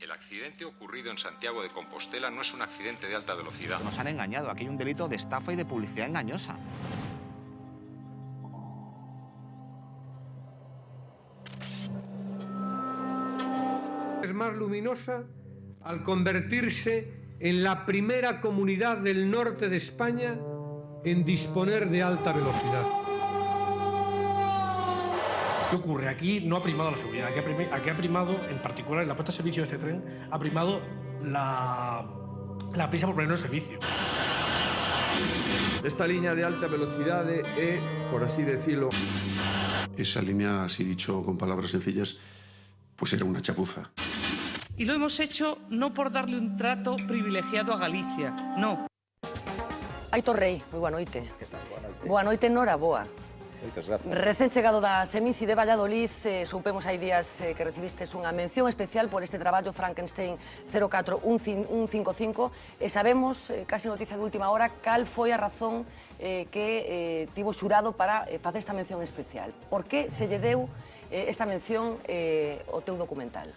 El accidente ocurrido en Santiago de Compostela no es un accidente de alta velocidad. Nos han engañado, aquí hay un delito de estafa y de publicidad engañosa. Es más luminosa al convertirse en la primera comunidad del norte de España en disponer de alta velocidad. ¿Qué ocurre? Aquí no ha primado la seguridad, aquí ha primado, en particular en la puesta de servicio de este tren, ha primado la prisa por ponerlo en servicio. Esta línea de alta velocidad es, por así decirlo... Esa línea, así dicho con palabras sencillas, pues era una chapuza. Y lo hemos hecho no por darle un trato privilegiado a Galicia, no. Aitor Rei, moi boa noite. Que tal? Boa noite. Boa noite, Noraboa. Moitas gracias. Recén chegado da Seminci de Valladolid, soupemos hai días que recibistes unha mención especial por este traballo Frankenstein 04155 e sabemos, casi noticia de última hora, cal foi a razón que tivo xurado para facer esta mención especial. Por que se lle deu esta mención ao teu documental?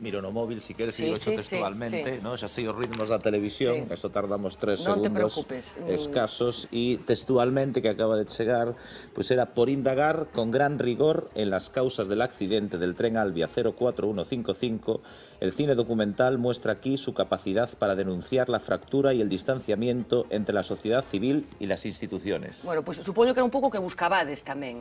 Miro no móvil, si queres, sigo sí, textualmente, ¿no? Xa sei os ritmos da televisión, eso tardamos 3 non te segundos preocupes. escasos, y textualmente, que acaba de chegar, pues era por indagar con gran rigor en las causas del accidente del tren Albia 04155, el cine documental muestra aquí su capacidad para denunciar la fractura y el distanciamiento entre la sociedad civil y las instituciones. Bueno, pues supoño que era un pouco que buscabades tamén.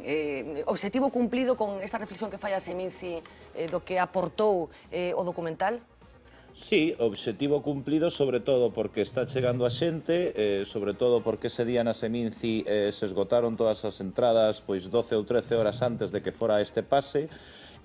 Obxectivo cumplido con esta reflexión que fai a Seminci do que aportou o documental? Sí, obxectivo cumplido, sobre todo porque está chegando a xente, sobre todo porque ese día na Seminci se esgotaron todas as entradas pois 12 ou 13 horas antes de que fora este pase,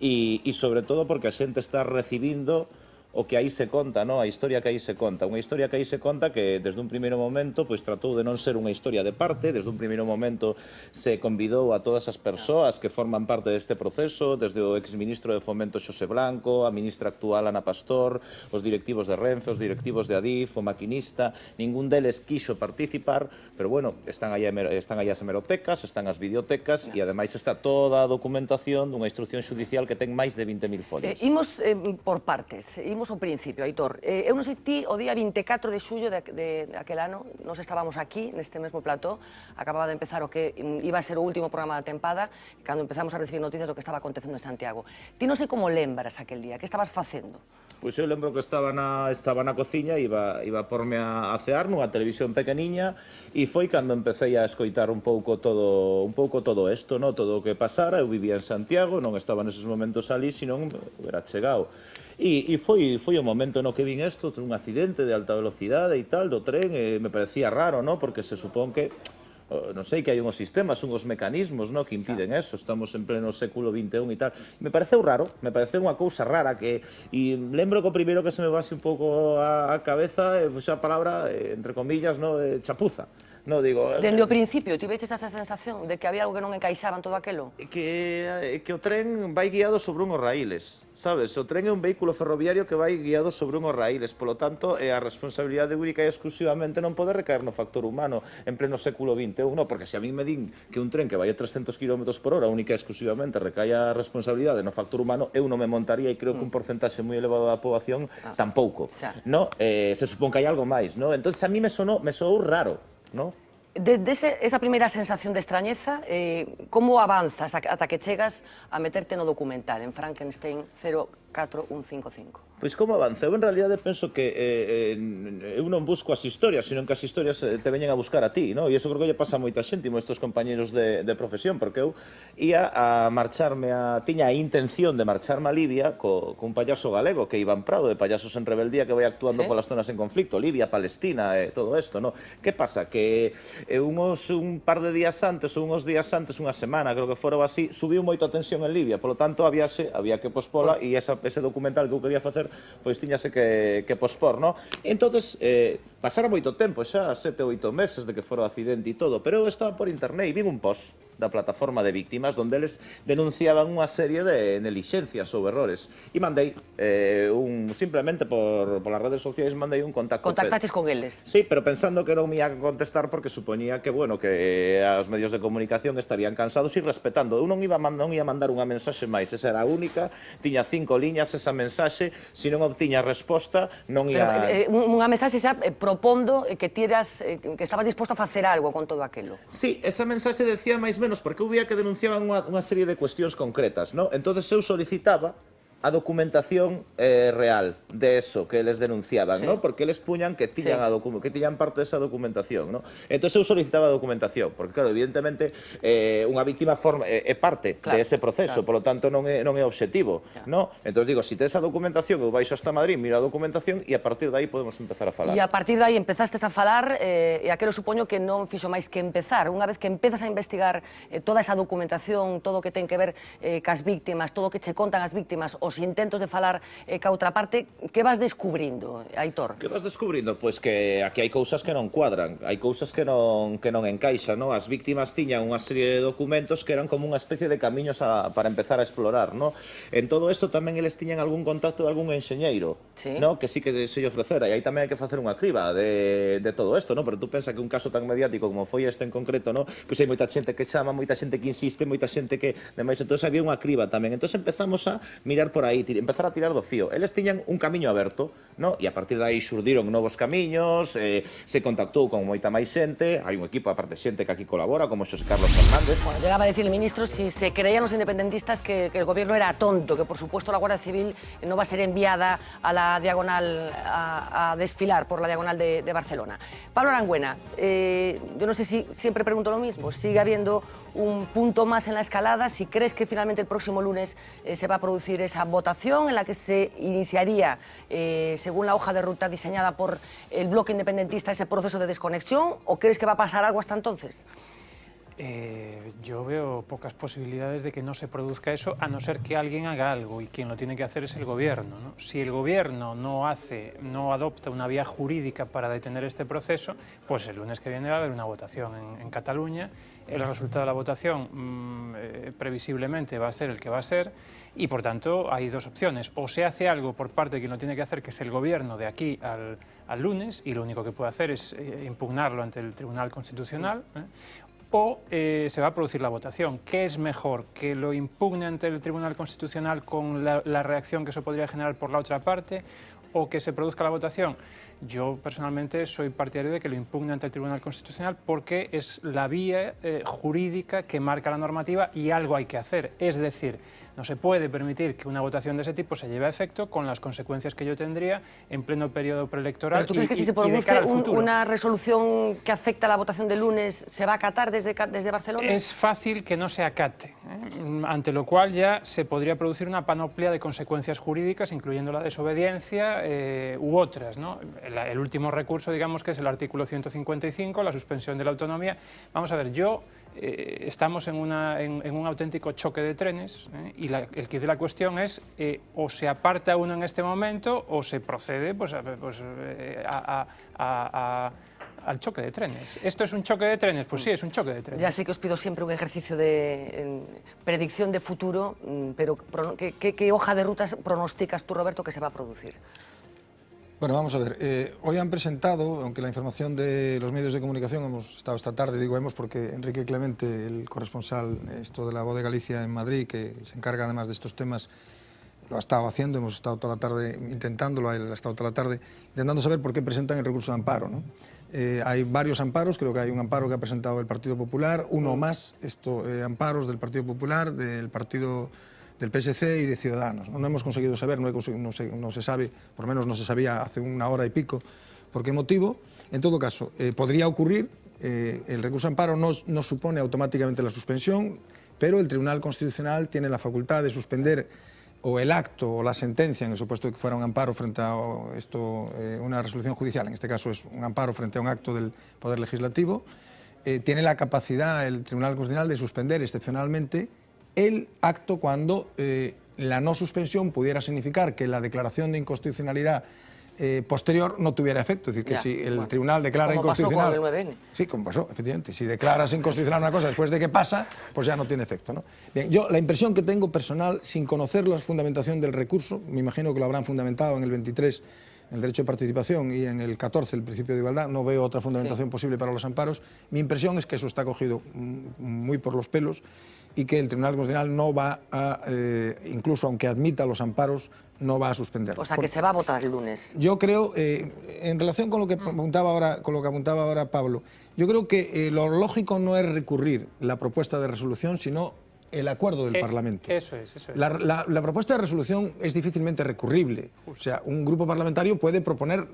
e sobre todo porque a xente está recibindo o que aí se conta, ¿no? A historia que aí se conta. Unha historia que aí se conta que desde un primeiro momento pois tratou de non ser unha historia de parte, desde un primeiro momento se convidou a todas as persoas que forman parte deste proceso, desde o exministro de Fomento Xosé Blanco, a ministra actual Ana Pastor, os directivos de Renfe, os directivos de Adif, o maquinista, ningún deles quixo participar, pero bueno, están aí as hemerotecas, están as videotecas e ademais está toda a documentación dunha instrucción xudicial que ten máis de 20.000 folios. Imos por partes, imos ao principio, Aitor. Eu non sei ti, o día 24 de xullo de aquel ano, nos estábamos aquí, neste mesmo plató, acababa de empezar o que iba a ser o último programa da tempada, cando empezamos a recibir noticias do que estaba acontecendo en Santiago. Ti non sei como lembras aquel día, que estabas facendo? Pois eu lembro que estaba na cociña, iba a porme a cear nunha televisión pequeniña, e foi cando empecé a escoitar un pouco todo isto, no? Todo o que pasara. Eu vivía en Santiago, non estaba neses momentos ali, senón era chegado. E foi o momento no que vin isto, un accidente de alta velocidade e tal, do tren, e me parecía raro, no? Porque se supón que non sei, que hai unhos sistemas, unhos mecanismos, no, que impiden eso, estamos en pleno século XXI e tal. Me pareceu raro, me pareceu unha cousa rara que, e lembro que o primeiro que se me base un pouco a cabeza é a palabra, entre comillas, no, chapuza. No, digo... Dende o principio, tiveches esa sensación de que había algo que non encaixaba en todo aquelo? Que o tren vai guiado sobre unhos raíles, sabes? O tren é un vehículo ferroviario que vai guiado sobre unhos raíles, polo tanto, a responsabilidade única e exclusivamente non pode recaer no factor humano en pleno século XXI, no, porque se a mí me din que un tren que vai a 300 km por hora única e exclusivamente recae a responsabilidade no factor humano, eu non me montaría, e creo que un porcentaxe moi elevado da poboación tampouco, no? Se supón que hai algo máis, no? Entón, a mí me soou raro, no? Desde esa primeira sensación de extrañeza, como avanzas ata que chegas a meterte no documental, en Frankenstein 04155? Pois como avanza? Eu en realidade penso que eu non busco as historias, sino que as historias te veñen a buscar a ti, no? E iso creo que lle pasa a moita xente, moitos compañeros de profesión, porque eu ia a marcharme tiña a intención de marcharme a Libia cun payaso galego, que Iván Prado, de Payasos en Rebeldía, que vai actuando polas zonas en conflicto, Libia, Palestina, todo isto, no? Que pasa? Que un par de días antes, ou unhos días antes, unha semana, creo que fora así, subiu moito a tensión en Libia, polo tanto, había que pospola, e ese documental que eu quería facer, pois tiñase que pospor, no? Entonces, pasara moito tempo xa, 7 ou 8 meses de que fora o accidente e todo, pero eu estaba por internet e vin un post da plataforma de víctimas, donde eles denunciaban unha serie de nelixencias ou errores. E mandei, simplemente por las redes sociais, mandei un contacto. Contactaches con eles? Sí, pero pensando que non me ia contestar porque supoñía que, bueno, que os medios de comunicación estarían cansados e respetando. Eu non ia mandar unha mensaxe máis, esa era a única, tiña 5 liñas esa mensaxe, se non obtiña resposta, non ia... Unha mensaxe xa propondo que estabas disposto a facer algo con todo aquilo. Sí, esa mensaxe decía máis menos porque eu vía que denunciaban unha serie de cuestións concretas, ¿no? Entonces eu solicitaba a documentación real de eso que eles denunciaban, ¿no? Porque eles puñan que tiñan parte desa documentación, ¿no? Entón eu solicitaba a documentación, porque claro, evidentemente unha víctima é parte de ese proceso, por lo tanto non é obxectivo, ¿no? Entón digo, se tes a documentación, eu baixo hasta Madrid, miro a documentación e a partir de aí podemos empezar a falar. E a partir de aí empezastes a falar e aquelo supoño que non fixo máis que empezar. Unha vez que empezas a investigar toda esa documentación, todo o que ten que ver cas víctimas, todo o que che contan as víctimas, os intentos de falar ca outra parte, que vas descubrindo, Aitor? Que vas descubrindo? Pois que aquí hai cousas que non cuadran, hai cousas que non encaixan, non? As víctimas tiñan unha serie de documentos que eran como unha especie de camiños para empezar a explorar, non? En todo isto tamén eles tiñan algún contacto de algún enxeñeiro, non? Que sí que se lle ofrecera, e aí tamén hai que facer unha criba de todo isto, non? Pero tú pensa que un caso tan mediático como foi este en concreto, non? Pois hai moita xente que chama, moita xente que insiste, moita xente que... Demais, entón había unha criba tamén. Entón empezamos a mirar por aí, empezar a tirar do fío. Eles tiñan un camiño aberto, no? E a partir de aí xurdiron novos camiños, se contactou con moita máis xente, hai un equipo, aparte xente que aquí colabora, como Xosé Carlos Fernández. Bueno, llegaba a decir el ministro si se creían los independentistas que el gobierno era tonto, que por supuesto la Guardia Civil no va a ser enviada a la diagonal, a desfilar por la diagonal de Barcelona. Pablo Arangüena, yo no sé si siempre pregunto lo mismo, sigue habiendo un punto más en la escalada, si crees que finalmente el próximo lunes se va a producir esa votación en la que se iniciaría, según la hoja de ruta diseñada por el bloque independentista, ese proceso de desconexión, o crees que va a pasar algo hasta entonces? Yo veo pocas posibilidades de que no se produzca eso, a no ser que alguien haga algo, y quien lo tiene que hacer es el gobierno, ¿no? Si el gobierno no adopta una vía jurídica para detener este proceso, pues el lunes que viene va a haber una votación en Cataluña. El resultado de la votación previsiblemente va a ser el que va a ser, y por tanto hay dos opciones: o se hace algo por parte de quien lo tiene que hacer, que es el gobierno, de aquí al lunes, y lo único que puede hacer es impugnarlo ante el Tribunal Constitucional, o se va a producir la votación. ¿Qué es mejor? ¿Que lo impugne ante el Tribunal Constitucional con la reacción que eso podría generar por la otra parte, o que se produzca la votación? Yo personalmente soy partidario de que lo impugne ante el Tribunal Constitucional, porque es la vía jurídica que marca la normativa y algo hay que hacer. Es decir, no se puede permitir que una votación de ese tipo se lleve a efecto con las consecuencias que ello tendría en pleno periodo preelectoral. ¿Pero tú crees que si se produce una resolución que afecta a la votación del lunes, se va a acatar desde Barcelona? Es fácil que no se acate, ante lo cual ya se podría producir una panoplia de consecuencias jurídicas, incluyendo la desobediencia u otras, ¿no? El último recurso, digamos, que es el artículo 155, la suspensión de la autonomía. Vamos a ver, estamos en un auténtico choque de trenes, y el quid de la cuestión es o se aparta uno en este momento o se procede al choque de trenes. ¿Esto es un choque de trenes? Pues sí, es un choque de trenes. Ya sé que os pido siempre un ejercicio de predicción de futuro, pero ¿qué hoja de rutas pronosticas tú, Roberto, que se va a producir? Bueno, vamos a ver. Hoy han presentado, aunque la información de los medios de comunicación, hemos estado esta tarde, digo hemos porque Enrique Clemente, el corresponsal de La Voz de Galicia en Madrid, que se encarga además de estos temas, lo ha estado haciendo, hemos estado toda la tarde intentándolo, él ha estado toda la tarde intentando saber por qué presentan el recurso de amparo, ¿no? Hay varios amparos, creo que hay un amparo que ha presentado el Partido Popular, uno más, amparos del Partido Popular, del Partido del PSC y de Ciudadanos. No hemos conseguido saber, no se sabe, por lo menos no se sabía hace una hora y pico, por qué motivo. En todo caso, podría ocurrir, el recurso de amparo no supone automáticamente la suspensión, pero el Tribunal Constitucional tiene la facultad de suspender o el acto o la sentencia, en el supuesto de que fuera un amparo frente a una resolución judicial, en este caso es un amparo frente a un acto del Poder Legislativo, tiene la capacidad el Tribunal Constitucional de suspender excepcionalmente el acto cuando la no suspensión pudiera significar que la declaración de inconstitucionalidad posterior no tuviera efecto. Es decir, que Ya, si el bueno. tribunal declara Como pasó inconstitucional... con el 9N. Sí, como pasó, efectivamente. Si declaras inconstitucional una cosa después de que pasa, pues ya no tiene efecto, ¿no? Bien, yo la impresión que tengo personal, sin conocer la fundamentación del recurso, me imagino que lo habrán fundamentado en el 23, en el derecho de participación, y en el 14, el principio de igualdad, no veo otra fundamentación posible para los amparos. Mi impresión es que eso está cogido muy por los pelos y que el Tribunal Constitucional no va a, incluso aunque admita los amparos, no va a suspenderlo. O sea, que se va a votar el lunes. Yo creo, en relación con lo que apuntaba ahora Pablo, yo creo que lo lógico no es recurrir la propuesta de resolución, sino el acuerdo del Parlamento. Eso es, eso es. La propuesta de resolución es difícilmente recurrible. O sea, un grupo parlamentario puede proponer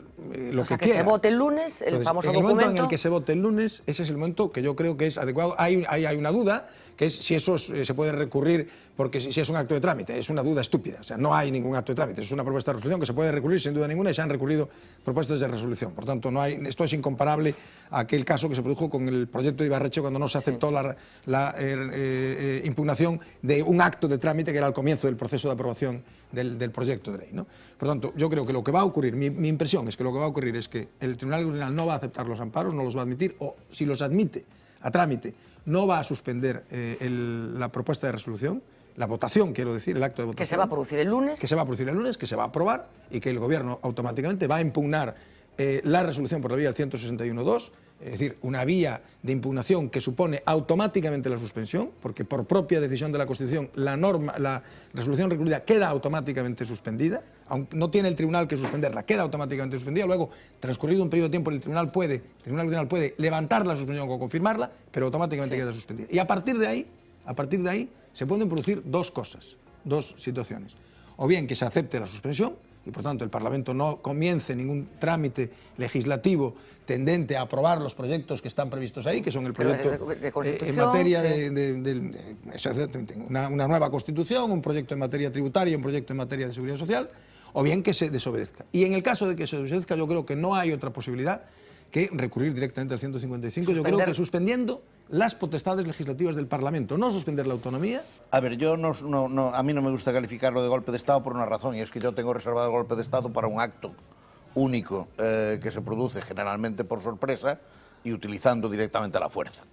lo que quiera. Que se vote el lunes, el Entonces, famoso en el documento. momento en el que se vote el lunes, ese es el momento que yo creo que es adecuado. Hay una duda, que es si eso se puede recurrir, porque si es un acto de trámite, es una duda estúpida. O sea, no hay ningún acto de trámite, es una propuesta de resolución que se puede recurrir sin duda ninguna, y se han recurrido propuestas de resolución. Por tanto, esto es incomparable a aquel caso que se produjo con el proyecto de Ibarretxe, cuando no se aceptó la impugnación de un acto de trámite que era el comienzo del proceso de aprobación del proyecto de ley, ¿no? Por tanto, yo creo que lo que va a ocurrir, mi impresión es que lo que va a ocurrir es que el Tribunal Constitucional no va a aceptar los amparos, no los va a admitir, o si los admite a trámite, no va a suspender la propuesta de resolución, la votación, quiero decir, el acto de votación. Que se va a producir el lunes. Que se va a producir el lunes, que se va a aprobar y que el Gobierno automáticamente va a impugnar la resolución por la vía del 161.2, es decir, una vía de impugnación que supone automáticamente la suspensión, porque por propia decisión de la Constitución la resolución recurrida queda automáticamente suspendida, aunque no tiene el tribunal que suspenderla, queda automáticamente suspendida. Luego, transcurrido un periodo de tiempo, el Tribunal Constitucional puede levantar la suspensión o confirmarla, pero automáticamente queda suspendida. Y a partir de ahí se pueden producir dos cosas, dos situaciones. O bien que se acepte la suspensión, y por tanto el Parlamento no comience ningún trámite legislativo tendente a aprobar los proyectos que están previstos ahí, que son el proyecto en materia de una nueva Constitución, un proyecto en materia tributaria, un proyecto en materia de seguridad social, o bien que se desobedezca. Y en el caso de que se desobedezca, yo creo que no hay otra posibilidad que recurrir directamente al 155. Yo creo que suspendiendo las potestades legislativas del Parlamento, no suspender la autonomía. A ver, a mí no me gusta calificarlo de golpe de Estado por una razón, y es que yo tengo reservado el golpe de Estado para un acto único que se produce generalmente por sorpresa y utilizando directamente la fuerza.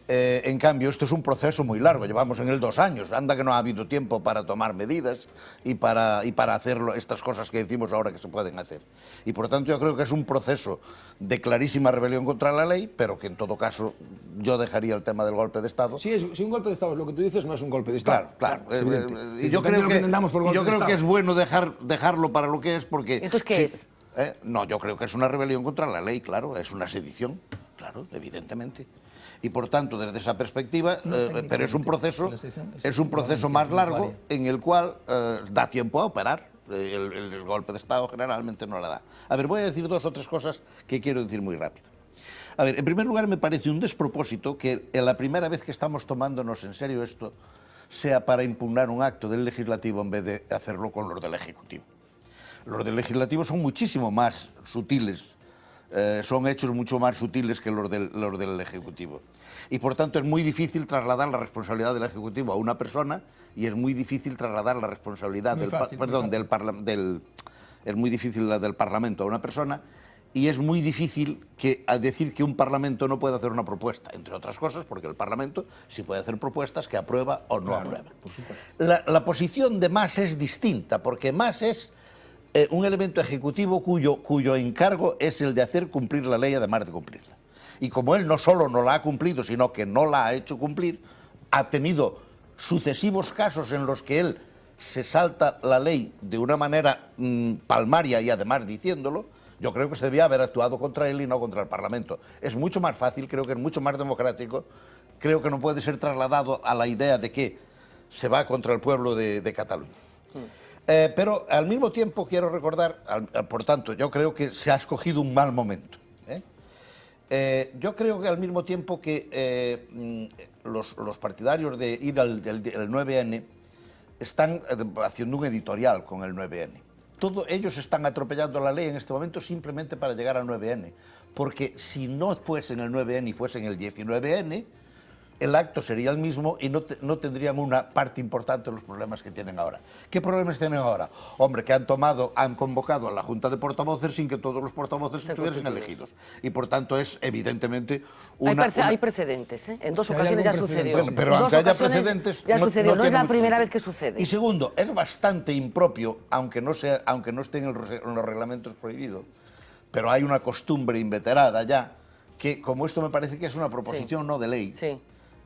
En cambio, esto es un proceso muy largo, llevamos en él 2 años, anda que no ha habido tiempo para tomar medidas y para hacer estas cosas que decimos ahora que se pueden hacer. Y por tanto yo creo que es un proceso de clarísima rebelión contra la ley, pero que en todo caso yo dejaría el tema del golpe de Estado. Si un golpe de Estado es lo que tú dices, no es un golpe de Estado. Claro. Y yo creo que es bueno dejarlo para lo que es, porque... ¿Entonces qué es? No, yo creo que es una rebelión contra la ley, claro, es una sedición, claro, evidentemente. Y por tanto, desde esa perspectiva, pero es un proceso más largo en el cual da tiempo a operar. El golpe de Estado generalmente no la da. A ver, voy a decir 2 o 3 cosas que quiero decir muy rápido. A ver, en primer lugar, me parece un despropósito que la primera vez que estamos tomándonos en serio esto sea para impugnar un acto del Legislativo en vez de hacerlo con los del Ejecutivo. Los del Legislativo son muchísimo más sutiles, son hechos mucho más sutiles que los del Ejecutivo. Y por tanto es muy difícil trasladar la responsabilidad del Ejecutivo a una persona, y es muy difícil trasladar la responsabilidad del Parlamento a una persona, y es muy difícil decir que un Parlamento no puede hacer una propuesta, entre otras cosas porque el Parlamento sí puede hacer propuestas que aprueba o no aprueba. Por supuesto. La posición de Mas es distinta, porque Mas es un elemento ejecutivo cuyo encargo es el de hacer cumplir la ley, además de cumplirla. Y como él no solo no la ha cumplido, sino que no la ha hecho cumplir, ha tenido sucesivos casos en los que él se salta la ley de una manera palmaria y además diciéndolo. Yo creo que se debía haber actuado contra él y no contra el Parlamento. Es mucho más fácil, creo que es mucho más democrático, creo que no puede ser trasladado a la idea de que se va contra el pueblo de Cataluña. Pero al mismo tiempo quiero recordar, por tanto, yo creo que se ha escogido un mal momento. Yo creo que al mismo tiempo que los partidarios de ir al 9N están haciendo un editorial con el 9N. Ellos están atropellando la ley en este momento simplemente para llegar al 9N, porque si no fuesen el 9N y fuesen el 19N, el acto sería el mismo y no tendrían una parte importante en los problemas que tienen ahora. ¿Qué problemas tienen ahora? Hombre, que han convocado a la Junta de Portavoces sin que todos los portavoces estuviesen elegidos. Y por tanto es evidentemente Hay precedentes, ¿eh? En 2 ocasiones ya sucedió. Bueno, pero aunque haya precedentes... Ya sucedió, no es tiene la mucho primera sentido. vez que sucede. Y segundo, es bastante impropio, aunque no esté en los reglamentos prohibido, pero hay una costumbre inveterada ya, que como esto me parece que es una proposición no de ley,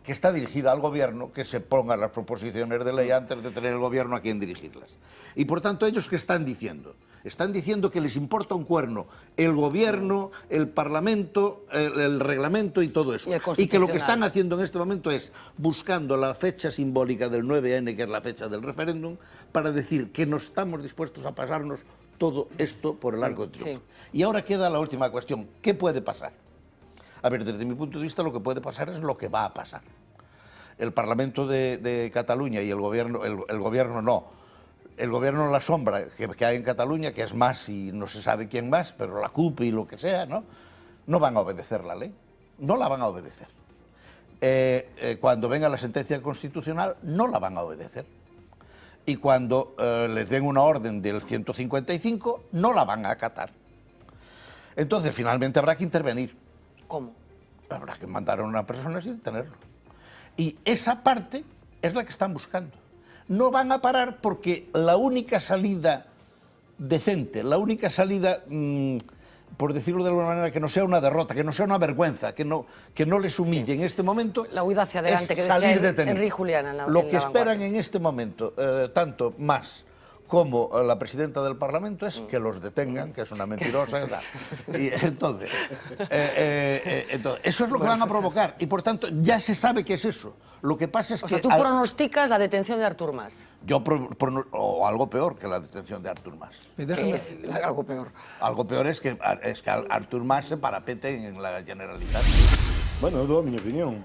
que está dirigida al gobierno, que se pongan las proposiciones de ley antes de tener el gobierno a quien dirigirlas. Y por tanto, ¿ellos qué están diciendo? Están diciendo que les importa un cuerno el gobierno, el parlamento, el reglamento y todo eso. Y que lo que están haciendo en este momento es buscando la fecha simbólica del 9N, que es la fecha del referéndum, para decir que no estamos dispuestos a pasarnos todo esto por el arco de triunfo. Y ahora queda la última cuestión. ¿Qué puede pasar? A ver, desde mi punto de vista lo que puede pasar es lo que va a pasar. El Parlamento de Cataluña y el gobierno en la sombra que hay en Cataluña, que es más y no se sabe quién más, pero la CUP y lo que sea, no van a obedecer la ley, no la van a obedecer. Cuando venga la sentencia constitucional, no la van a obedecer. Y cuando les den una orden del 155, no la van a acatar. Entonces, finalmente habrá que intervenir. ¿Cómo? Habrá que mandar a una persona sin detenerlo. Y esa parte es la que están buscando. No van a parar porque la única salida decente, la única salida, por decirlo de alguna manera, que no sea una derrota, que no sea una vergüenza, que no les humille en este momento, la huida hacia adelante, es que salir decía detenido. Enrique Julián Lo que esperan en este momento, tanto Mas como la presidenta del Parlamento, es que los detengan, que es una mentirosa. Y entonces, eso es lo que van a provocar. Y por tanto, ya se sabe que es eso. Lo que pasa es que... O sea, tú pronosticas la detención de Artur Mas. Yo o algo peor que la detención de Artur Mas. ¿Qué es algo peor? Algo peor es que Artur Mas se parapete en la Generalitat. Bueno, eu dou a miña opinión.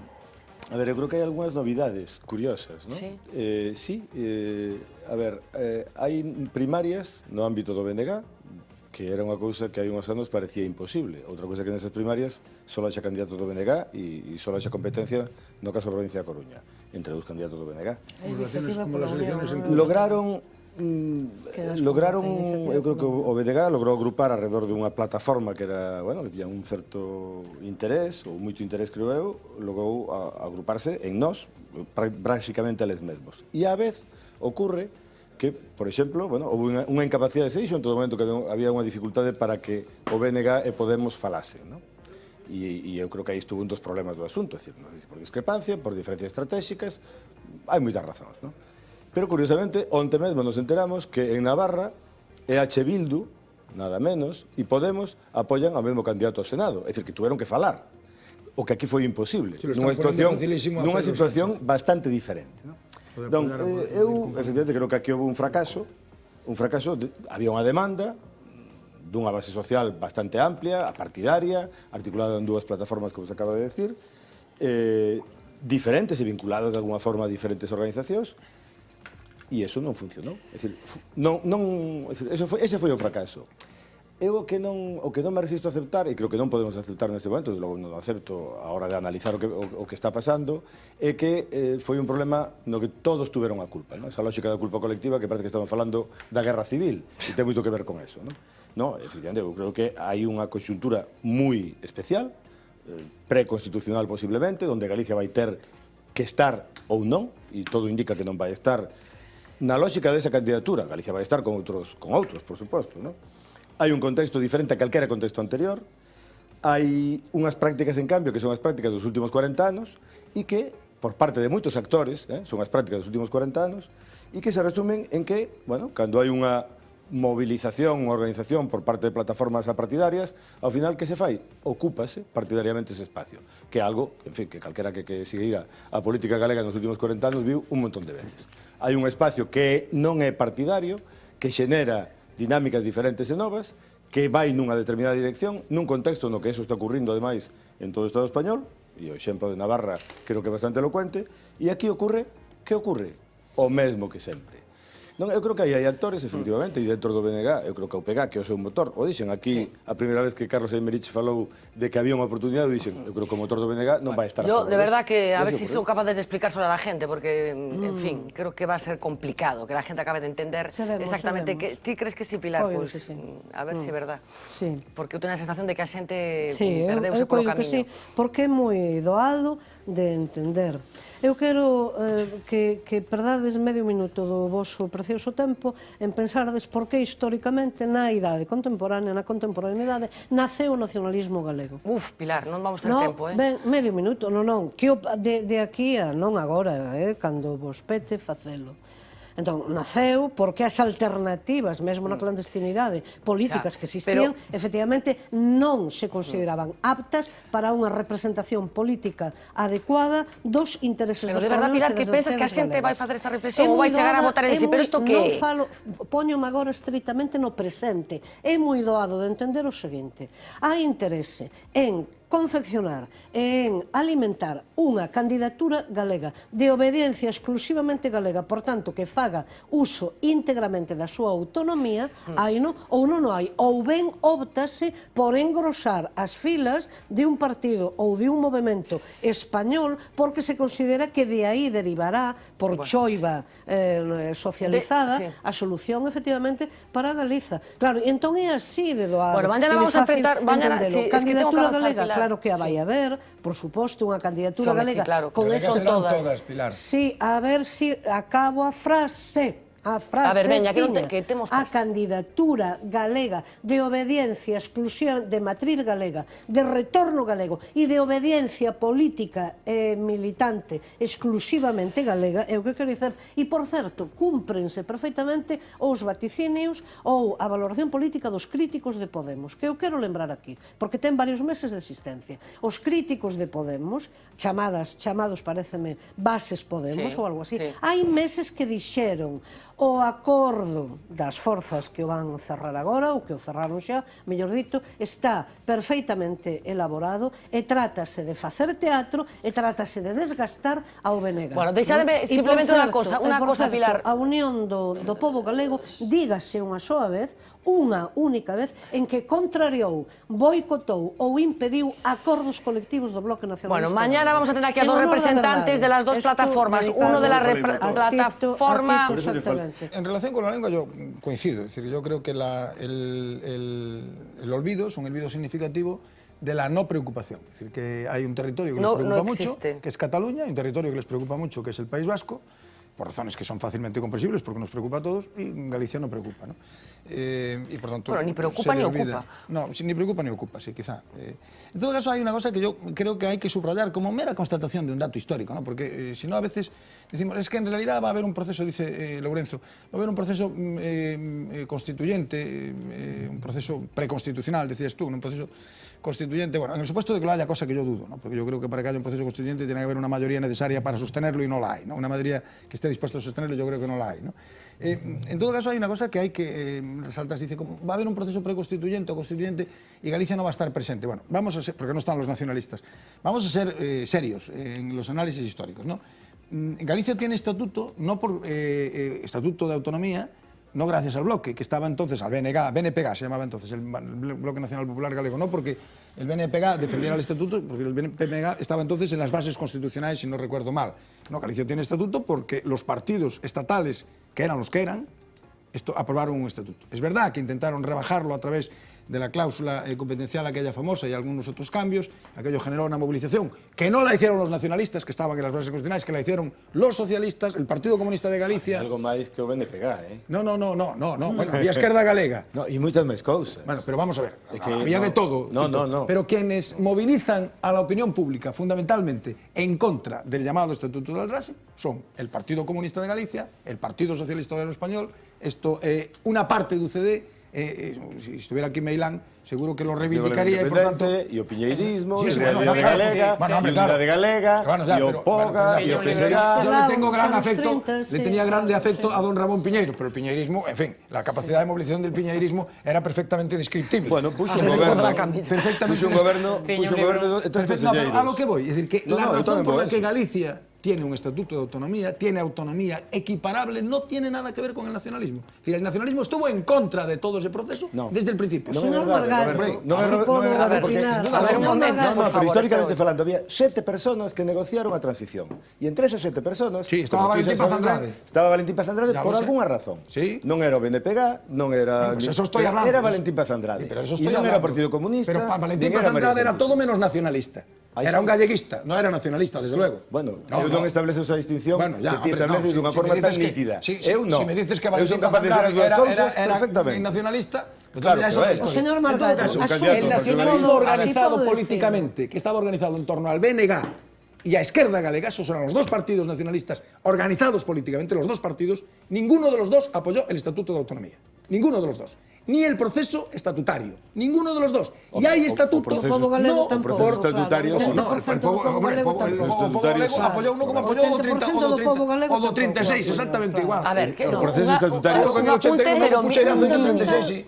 A ver, eu creo que hai algunhas novidades curiosas, ¿no? Sí. A ver, hai primarias no ámbito do BNG, que era unha cousa que hai uns anos parecía imposible. Outra cousa que nesas primarias só haxa candidato do BNG e só haxa competencia no caso da provincia da Coruña, entre dous candidatos do BNG. Lograron, eu creo que o BNG logrou agrupar alrededor dunha plataforma que era, bueno, que tiña un certo interés, ou moito interés, creo eu, logrou agruparse en nós, prácticamente eles mesmos. E á vez ocurre que, por exemplo, bueno, houve unha incapacidade de seixo en todo momento que había unha dificultade para que o BNG e Podemos falasen, non? E eu creo que aí estuvo un dos problemas do asunto, é dicir, por discrepancia, por diferencias estratégicas, hai moitas razóns, non? Pero, curiosamente, onte mesmo nos enteramos que en Navarra EH Bildu, nada menos, e Podemos apoian ao mesmo candidato ao Senado, é dicir, que tuveron que falar, o que aquí foi imposible, nunha situación bastante diferente, non? Entón, eu, efectivamente, creo que aquí houve un fracaso, había unha demanda dunha base social bastante amplia, partidaria, articulada en dúas plataformas, como se acaba de decir, diferentes e vinculadas de alguna forma a diferentes organizacións, e eso non funcionou. É dicir, ese foi o fracaso. Eu o que non me resisto a aceptar, e creo que non podemos aceptar neste momento, desde logo non acepto a hora de analizar o que está pasando, é que foi un problema no que todos tuveron a culpa, non? Esa lógica da culpa colectiva que parece que estamos falando da guerra civil, e ten moito que ver con eso, non? No, efectivamente, eu creo que hai unha conxuntura moi especial, preconstitucional posiblemente, onde Galicia vai ter que estar ou non, e todo indica que non vai estar na lógica desa candidatura. Galicia vai estar con outros, por suposto, non? Hai un contexto diferente a calquera contexto anterior, hai unhas prácticas, en cambio, que son as prácticas dos últimos 40 anos e que, por parte de moitos actores, son as prácticas dos últimos 40 anos e que se resumen en que, bueno, cando hai unha movilización, unha organización por parte de plataformas apartidarias, ao final, que se fai? Ocúpase partidariamente ese espacio, que é algo, en fin, que calquera que seguira a política galega nos últimos 40 anos viu un montón de veces. Hai un espacio que non é partidario, que xenera dinámicas diferentes e novas, que vai nunha determinada dirección, nun contexto no que eso está ocurrindo, ademais, en todo o Estado español, e o exemplo de Navarra creo que é bastante elocuente, e aquí ocurre, que ocurre? O mesmo que sempre. Non, eu creo que aí hai actores, efectivamente, e dentro do BNG, eu creo que o PEGA, que é o seu motor, o dixen aquí, a primeira vez que Carlos Aymerich falou de que había unha oportunidade, dixen, eu creo que o motor do BNG non vai estar a Yo, favor de verdad, disso. que a ver Ese si é o son capaces de explicárselo a la gente, porque, en fin, creo que va a ser complicado, que la gente acabe de entender exactamente. ¿Ti crees que sí, Pilar? Pois Pues, que sí. a ver si é verdad. Sí. Porque eu teño a sensación de que a xente eu perdeuse polo coido que sí, camiño. porque é moi doado de entender. Eu quero que perdades medio minuto do voso precioso tempo en pensardes por que históricamente na idade contemporánea, na contemporaneidade, naceu o nacionalismo galego. Uf, Pilar, non vamos ter tempo, Ben, medio minuto, non, que de aquí a non agora, cando vos pete facelo. Entón, naceu porque as alternativas, mesmo na clandestinidade, políticas que existían, efectivamente non se consideraban aptas para unha representación política adecuada dos intereses dos Pero de verdad, colonios Pilar, e que das pensas que a naciones xente vai galegas. facer esta reflexión ou vai chegar a votar e dicir, pero isto que é? Póñome agora estritamente no presente. É moi doado de entender o seguinte. Hai interese en confeccionar e en alimentar unha candidatura galega de obediencia exclusivamente galega, por tanto, que faga uso íntegramente da súa autonomía, haino ou non o hai, ou ben óptase por engrosar as filas de un partido ou de un movimento español porque se considera que de aí derivará, por choiva socializada, a solución, efectivamente, para Galiza. Claro, entón é así de doado. Bueno, mañana vamos a enfrentar... Candidatura galega, claro que a vai haber, por suposto, unha candidatura galega con eso todas. Sí, a ver si acabo a frase. A frase, a ver, veña, que temos a candidatura galega de obediencia exclusiva, de matriz galega, de retorno galego e de obediencia política e militante exclusivamente galega, é o que quero dizer. E, por certo, cúmprense perfectamente os vaticinios ou a valoración política dos críticos de Podemos, que eu quero lembrar aquí, porque ten varios meses de existencia. Os críticos de Podemos, chamados, pareceme, bases Podemos ou algo así, hai meses que dixeron o acordo das forzas que o van cerrar agora, ou que o cerraron xa, mellor dito, está perfeitamente elaborado e trátase de facer teatro e trátase de desgastar ao BNG. Bueno, deixademe simplemente unha cosa, Pilar. A unión do povo galego, dígase unha soa vez, unha única vez, en que contrariou, boicotou ou impediu acordos colectivos do Bloque Nacionalista. Bueno, mañana vamos a tener aquí a dos representantes de las dos plataformas. Uno de la plataforma... En relación con la lengua yo coincido, es decir, yo creo que el olvido es un olvido significativo de la no preocupación. Es decir, que hay un territorio que les preocupa mucho, que es Cataluña, y un territorio que les preocupa mucho, que es el País Vasco, por razones que son fácilmente comprensibles, porque nos preocupa a todos, y Galicia no preocupa, ¿no? Y por tanto, bueno, ni preocupa ni ocupa. No, ni preocupa ni ocupa, sí, quizá. En todo caso, hay una cosa que yo creo que hay que subrayar como mera constatación de un dato histórico, ¿no? Porque si no, a veces decimos, es que en realidad va a haber un proceso, dice Lourenço, va a haber un proceso constituyente, un proceso preconstitucional, decías tú, un proceso constituyente, bueno, en el supuesto de que lo haya, cosa que yo dudo, ¿no? Porque yo creo que para que haya un proceso constituyente tiene que haber una mayoría necesaria para sostenerlo y no la hay, ¿no? Una mayoría que esté dispuesta a sostenerlo, yo creo que no la hay, ¿no? En todo caso, hay una cosa que hay que resaltar, se dice, va a haber un proceso preconstituyente o constituyente y Galicia no va a estar presente. Bueno, vamos a ser, porque no están los nacionalistas, vamos a ser serios en los análisis históricos, ¿no? Galicia tiene estatuto, no por estatuto de autonomía, no gracias al bloque, que estaba entonces, al BNPG se llamaba entonces, el Bloque Nacional Popular Galego, no porque el BNPG defendiera el estatuto, porque el BNPG estaba entonces en las bases constitucionales, si no recuerdo mal. No, Galicia tiene estatuto porque los partidos estatales, que eran los que eran, aprobaron un estatuto. Es verdad que intentaron rebajarlo a través de la cláusula competencial aquella famosa y algunos otros cambios, aquello generó una movilización que no la hicieron los nacionalistas que estaban en las bases constitucionales, que la hicieron los socialistas, el Partido Comunista de Galicia. Algo máis que o BNPG, No, bueno, había Esquerda Galega. No, e moitas máis cousas. Bueno, pero vamos a ver, había de todo. No. Pero quienes movilizan a la opinión pública fundamentalmente en contra del llamado Estatuto del Rasi son el Partido Comunista de Galicia, el Partido Socialista Obrero Español, una parte do UCD. Si estuviera aquí Meilán, seguro que lo reivindicaría y por tanto... Y o piñeirismo, y Realidade Galega, y Unidade Galega, y o POGA, y o PSG... Yo le tengo gran afecto, le tenía grande afecto a don Ramón Piñeiro, pero el piñeirismo, en fin, la capacidad de movilización del piñeirismo era perfectamente descriptible. Bueno, puso un goberno... A lo que voy, es decir, que la razón por la que Galicia tiene un estatuto de autonomía, tiene autonomía equiparable, no tiene nada que ver con el nacionalismo. Es decir, el nacionalismo estuvo en contra de todo ese proceso desde el principio. No é verdade, porque... pero históricamente falando, había 7 personas que negociaron a transición. E entre esas 7 personas... Sí, estaba Valentín Paz Andrade. Estaba Valentín Paz Andrade por algunha razón. Non era o BNPG, non era... Pues eso estoy hablando. Era Valentín Paz Andrade. Pero eso e non era o Partido Comunista. Pero Valentín Paz Andrade era todo menos nacionalista. Era un galleguista, no era nacionalista, desde luego. Bueno, eu non establezo esa distinción que ti estableces dunha forma tan nítida. Eu non. Si me dices que Valentín Paz Andrade era nacionalista, claro, o señor Margallo, el nacionalismo organizado políticamente, que estaba organizado en torno al BNG y a Esquerda Galega, esos eran los dos partidos nacionalistas organizados políticamente, los dos partidos, ninguno de los dos apoyó el Estatuto de Autonomía. Ninguno de los dos. Ni el proceso estatutario. Ninguno de los dos. Y hay estatuto. O povo galego tampouco. O proceso estatutario. El povo galego apoyou uno como apoyou o do 36, exactamente igual. A ver, o proceso estatutario.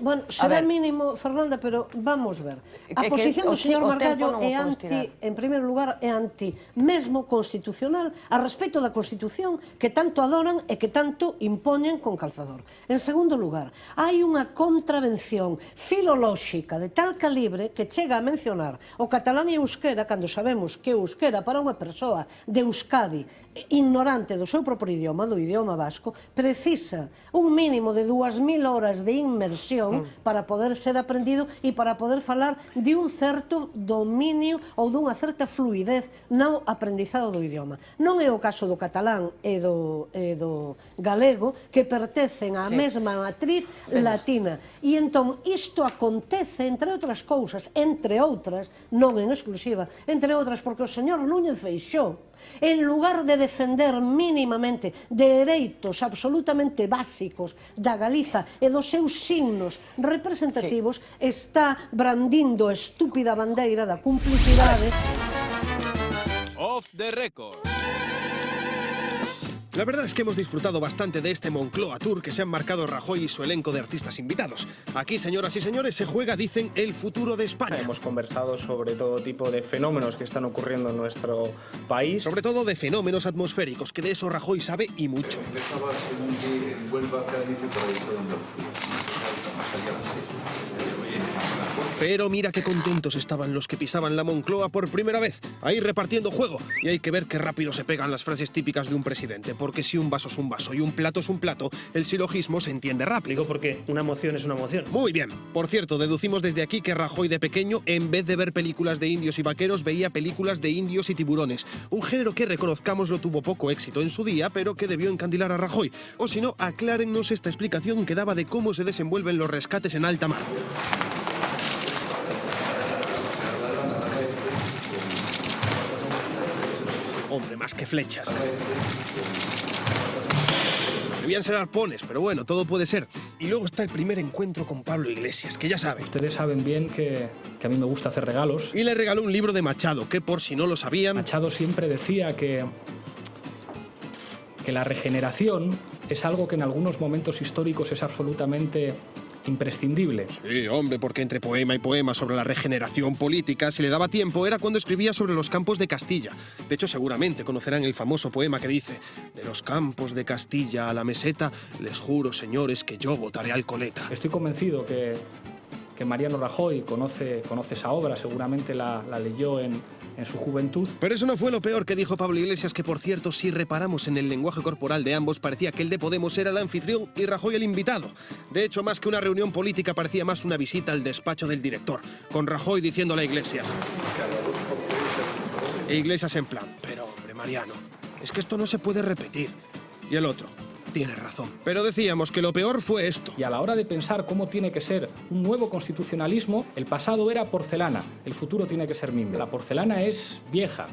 Bueno, será mínimo, Fernanda, pero vamos ver. A posición do señor Margallo é anti, en primeiro lugar, é anti mesmo constitucional a respecto da Constitución que tanto adoran e que tanto impoñen con calzador. En segundo lugar, hai unha contravención filolóxica de tal calibre que chega a mencionar o catalán e euskera cando sabemos que o euskera para unha persoa de Euskadi ignorante do seu propio idioma, do idioma vasco, precisa un mínimo de 2000 horas de inmersión para poder ser aprendido e para poder falar de un certo dominio ou dunha certa fluidez no aprendizado do idioma. Non é o caso do catalán e do galego que pertencen á mesma matriz latina. E entón, isto acontece, entre outras cousas, entre outras, non en exclusiva, entre outras, porque o señor Núñez Feixóo, en lugar de defender mínimamente dereitos absolutamente básicos da Galiza e dos seus signos representativos, está brandindo a estúpida bandeira da cumplicidade. Off the record. La verdad es que hemos disfrutado bastante de este Moncloa Tour que se han marcado Rajoy y su elenco de artistas invitados. Aquí, señoras y señores, se juega, dicen, el futuro de España. Hemos conversado sobre todo tipo de fenómenos que están ocurriendo en nuestro país. Sobre todo de fenómenos atmosféricos, que de eso Rajoy sabe y mucho. Empezaba según que en Huelva, Cádiz y por ahí todo Andalucía. Más allá de Pero mira qué contentos estaban los que pisaban la Moncloa por primera vez, ahí repartiendo juego. Y hay que ver qué rápido se pegan las frases típicas de un presidente, porque si un vaso es un vaso y un plato es un plato, el silogismo se entiende rápido. Digo porque una emoción es una emoción. Muy bien. Por cierto, deducimos desde aquí que Rajoy de pequeño, en vez de ver películas de indios y vaqueros, veía películas de indios y tiburones. Un género que, reconozcámoslo, tuvo poco éxito en su día, pero que debió encandilar a Rajoy. O si no, aclárennos esta explicación que daba de cómo se desenvuelven los rescates en alta mar. Hombre, más que flechas. Debían ser arpones, pero bueno, todo puede ser. Y luego está el primer encuentro con Pablo Iglesias, que ya saben. Ustedes saben bien que a mí me gusta hacer regalos. Y le regaló un libro de Machado, que por si no lo sabían... Machado siempre decía que la regeneración es algo que en algunos momentos históricos es absolutamente imprescindible. Sí, hombre, porque entre poema y poema sobre la regeneración política, si le daba tiempo, era cuando escribía sobre los campos de Castilla. De hecho, seguramente conocerán el famoso poema que dice: de los campos de Castilla a la meseta, les juro, señores, que yo votaré Alcoleta. Estoy convencido que Mariano Rajoy conoce esa obra, seguramente la leyó en su juventud. Pero eso no fue lo peor que dijo Pablo Iglesias, que por cierto, si reparamos en el lenguaje corporal de ambos, parecía que el de Podemos era el anfitrión y Rajoy el invitado. De hecho, más que una reunión política, parecía más una visita al despacho del director, con Rajoy diciéndole a Iglesias. E Iglesias en plan: pero hombre, Mariano, es que esto no se puede repetir. Y el otro: tienes razón. Pero decíamos que lo peor fue esto. Y a la hora de pensar cómo tiene que ser un nuevo constitucionalismo, el pasado era porcelana, el futuro tiene que ser mimbre. La porcelana es vieja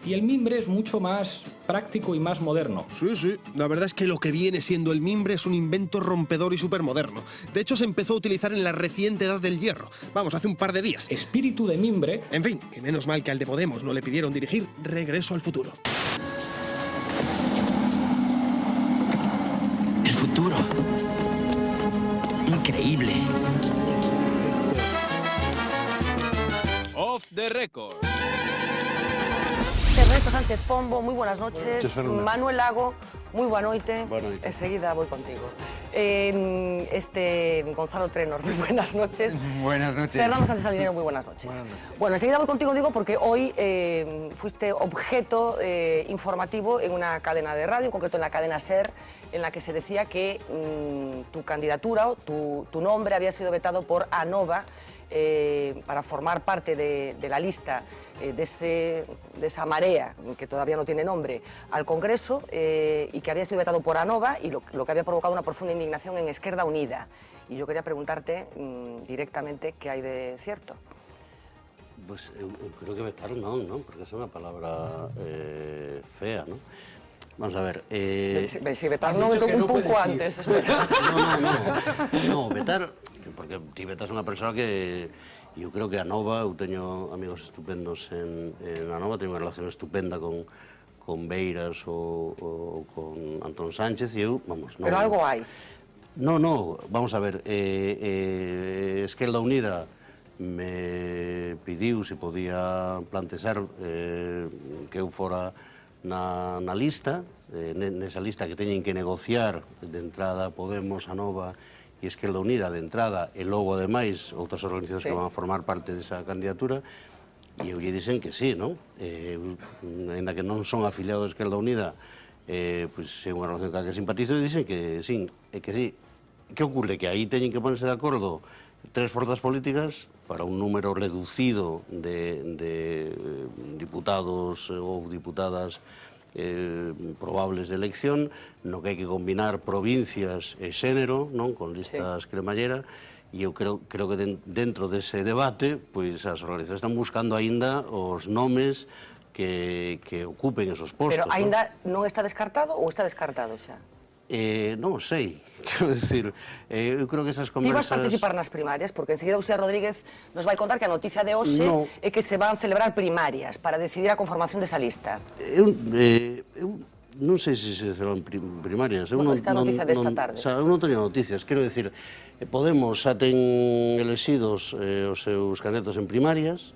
y el mimbre es mucho más práctico y más moderno. Sí, sí. La verdad es que lo que viene siendo el mimbre es un invento rompedor y supermoderno. De hecho, se empezó a utilizar en la reciente Edad del Hierro. Vamos, hace un par de días. Espíritu de mimbre. En fin, y menos mal que al de Podemos no le pidieron dirigir Regreso al Futuro. Futuro. Increíble. Off the record. Ernesto Sánchez Pombo, moi buenas noches. Manuel Lago, moi boa noite. Enseguida voy contigo. Gonzalo Trenor, muy buenas noches. Buenas noches. Fernando Sánchez Salinero, muy buenas noches. Bueno, enseguida voy contigo, digo, porque hoy fuiste objeto informativo en una cadena de radio, en concreto en la cadena SER, en la que se decía que tu candidatura o tu nombre había sido vetado por ANOVA para formar parte de la lista de esa marea, que todavía no tiene nombre, al Congreso, y que había sido vetado por ANOVA, y lo que había provocado una profunda indignación en Esquerda Unida. Y yo quería preguntarte directamente qué hay de cierto. Pues creo que vetar non, porque é unha palabra fea, non? Vamos a ver... Si vetar non, un pouco antes. No, vetar... Porque ti vetas unha persoa que... Eu creo que a Nova, eu teño amigos estupendos en a Nova, teño unha relación estupenda con Beiras ou con Antón Sánchez e eu, vamos... Pero algo hai. No, vamos a ver, Esquerda Unida me pediu se podía plantear que eu fora na lista, nesa lista que teñen que negociar de entrada Podemos, Anova e Esquerda Unida de entrada e logo, ademais, outras organizacións que van a formar parte desa candidatura, e eu lle dixen que sí, non? Ainda que non son afiliado a Esquerda Unida, pois é unha relación que simpatizo, e dixen que sí, que sí. Que ocorre? Que aí teñen que ponerse de acordo tres forzas políticas para un número reducido de diputados ou diputadas probables de elección, no que hai que combinar provincias e xénero, non, con listas cremallera, e eu creo que dentro dese debate, pois as organizacións están buscando aínda os nomes que ocupen esos postos. Pero aínda non está descartado ou está descartado xa? Non o sei, quero dicir, eu creo que esas conversas... Ti vas participar nas primarias, porque enseguida Uxía Rodríguez nos vai contar que a noticia de hoxe é que se van celebrar primarias para decidir a conformación desa lista. Eu non sei se celebran primarias. Bueno, esta noticia desta tarde. Eu non teño noticias, quero dicir, Podemos xa ten elexidos os seus candidatos en primarias,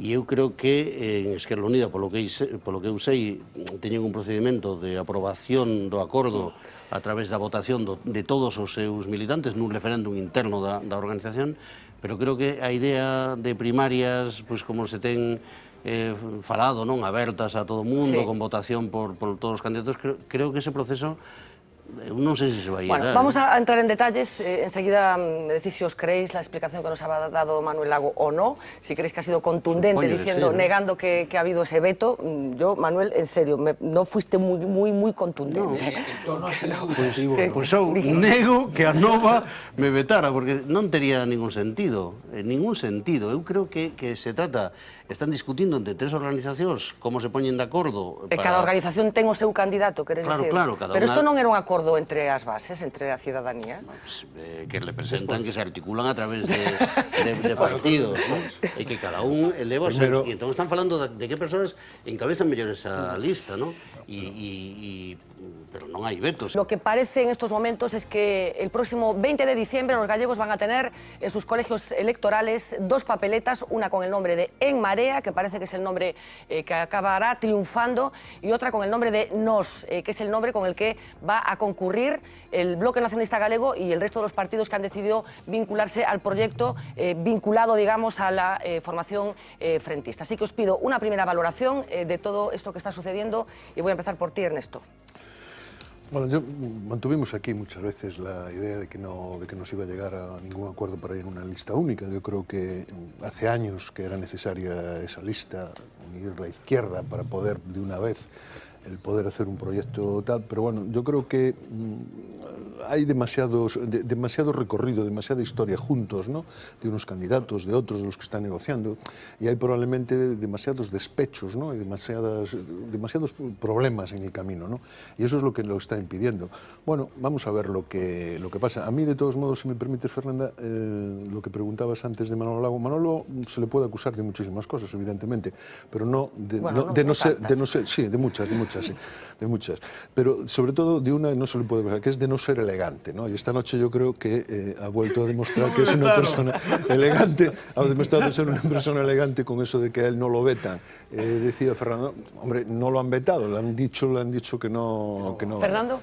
e eu creo que en Esquerda Unida, polo que eu sei, teñen un procedimento de aprobación do acordo a través da votación de todos os seus militantes nun referéndum interno da organización, pero creo que a idea de primarias, pois como se ten falado, non, abertas a todo o mundo, con votación por todos os candidatos, creo que ese proceso non sei se se vai a dar. Bueno, vamos a entrar en detalles. Enseguida me decís si os creéis la explicación que nos ha dado Manuel Lago o no, si creéis que ha sido contundente diciendo, negando que ha habido ese veto. Yo, Manuel, en serio, no fuiste muy contundente. El tono ha sido positivo. Pois eu nego que a Nova me vetara, porque non tería ningún sentido. Eu creo que se trata, están discutindo entre tres organizacións como se poñen de acordo. Cada organización ten o seu candidato, queres decir? Claro, cada unha... Pero isto non era un acordo entre as bases, entre a cidadanía? Que representan, que se articulan a través de partidos, ¿no? E que cada un eleva... E entón están falando de que persoas encabezan mellor esa lista, ¿no? Pero non hai vetos. Lo que parece en estos momentos es que el próximo 20 de diciembre los gallegos van a tener en sus colegios electorales dos papeletas, una con el nombre de En Marea, que parece que es el nombre que acabará triunfando, y otra con el nombre de Nos, que es el nombre con el que va a concurrir el Bloque Nacionalista Galego y el resto de los partidos que han decidido vincularse al proyecto, vinculado, digamos, a la formación frentista. Así que os pido una primera valoración de todo esto que está sucediendo, y voy a empezar por ti, Ernesto. Bueno, mantuvimos aquí muchas veces la idea de que no se iba a llegar a ningún acuerdo para ir a una lista única. Yo creo que hace años que era necesaria esa lista, unir la izquierda para poder de una vez el poder hacer un proyecto tal, pero bueno, yo creo que hay demasiado recorrido, demasiada historia juntos, ¿no? De unos candidatos, de otros, de los que están negociando, y hay probablemente demasiados despechos, ¿no? Y demasiados problemas en el camino, ¿no? Y eso es lo que lo está impidiendo. Bueno, vamos a ver lo que pasa. A mí, de todos modos, si me permites, Fernanda, lo que preguntabas antes de Manolo Lago, Manolo se le puede acusar de muchísimas cosas, evidentemente, pero no de muchas, pero sobre todo de una no se le puede acusar, que es de no ser elegante. elegante, ¿no? Y esta noche yo creo que ha vuelto a demostrar que es una persona elegante, ha demostrado ser una persona elegante con eso de que a él no lo vetan. Decía Fernando, hombre, no lo han vetado, le han dicho que no. ¿Fernando?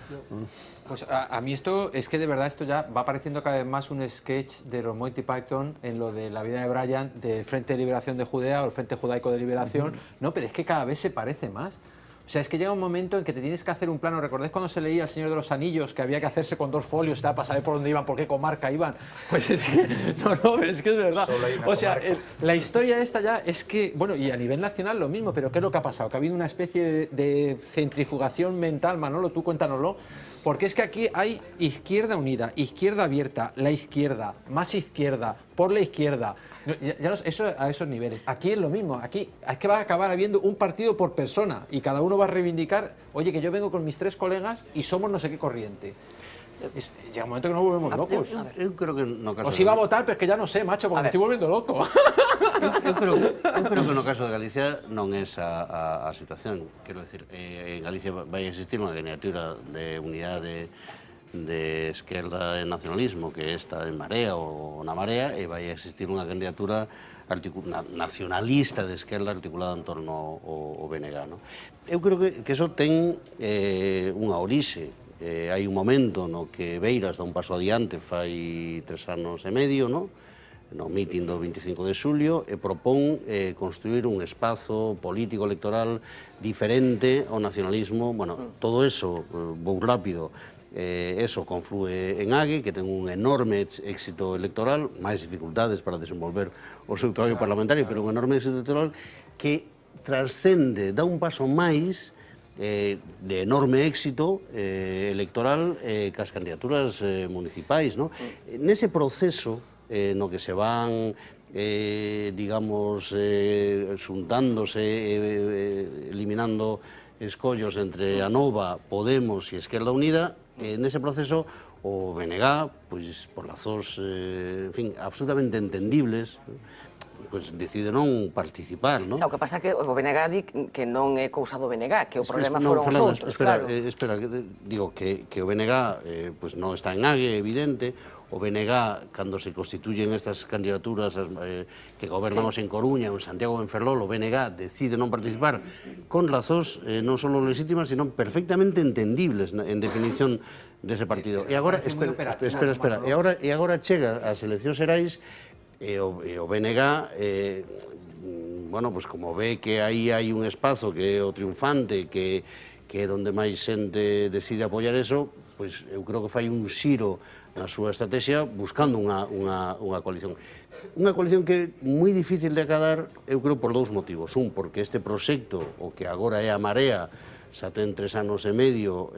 Pues a mí esto, es que de verdad esto ya va pareciendo cada vez más un sketch de los Monty Python en lo de la vida de Brian, del Frente de Liberación de Judea o el Frente Judaico de Liberación. No, pero es que cada vez se parece más. O sea, es que llega un momento en que te tienes que hacer un plano. ¿Recordáis cuando se leía El Señor de los Anillos, que había que hacerse con 2 folios para saber por dónde iban, por qué comarca iban? Pues es que, no, es que es verdad. O sea, la historia esta ya es que, bueno, y a nivel nacional lo mismo, pero ¿qué es lo que ha pasado? Que ha habido una especie de centrifugación mental. Manolo, tú cuéntanoslo, porque es que aquí hay izquierda unida, izquierda abierta, la izquierda, más izquierda, por la izquierda. Eso a esos niveles. Aquí es lo mismo. Aquí es que va a acabar habiendo un partido por persona y cada uno va a reivindicar, oye, que yo vengo con mis 3 colegas y somos no sé qué corriente. Llega un momento que nos volvemos locos. Eu creo que no caso... Os iba a votar, pero es que ya no sé, macho, porque me estoy volviendo loco. Eu creo que no caso de Galicia non é esa a situación. Quero decir, en Galicia vai existir unha candidatura de unidade de esquerda e nacionalismo, que está en Marea ou na Marea, e vai existir unha candidatura nacionalista de esquerda articulada en torno ao BNG. No? Eu creo que eso ten unha orixe. Hai un momento no que Beiras dá un paso adiante fai 3 anos e medio, no mitin do 25 de xulio, e propón construir un espazo político electoral diferente ao nacionalismo. Bueno, todo eso, vou rápido, eso conflúe en Ague, que ten un enorme éxito electoral, máis dificultades para desenvolver o seu traballo parlamentario, pero un enorme éxito electoral que trascende, dá un paso máis de enorme éxito electoral que as candidaturas municipais. No? Nese proceso no que se van, digamos, xuntándose, eliminando escollos entre Anova, Podemos e Esquerda Unida, nese proceso o BNG, pois por razóns, en fin, absolutamente entendibles, pois decide non participar, non? O que pasa é que o BNG di que non é cousa do BNG, que o problema foron os outros, claro. Espera, digo que o BNG pois non está en Ague, evidente. O BNG, cando se constituyen estas candidaturas que gobernamos en Coruña ou en Santiago ou en Ferrol, o BNG decide non participar con razóns non só legítimas, sino perfectamente entendibles en definición dese partido. E agora, espera, e agora chega as eleccións xerais e o BNG, bueno, pois como ve que aí hai un espazo que é o triunfante, que é onde máis xente decide apoiar eso, pois eu creo que fai un xiro na súa estrategia buscando unha coalición. Unha coalición que é moi difícil de acadar, eu creo, por 2 motivos. Un, porque este proxecto, o que agora é a Marea, xa ten 3 anos e medio...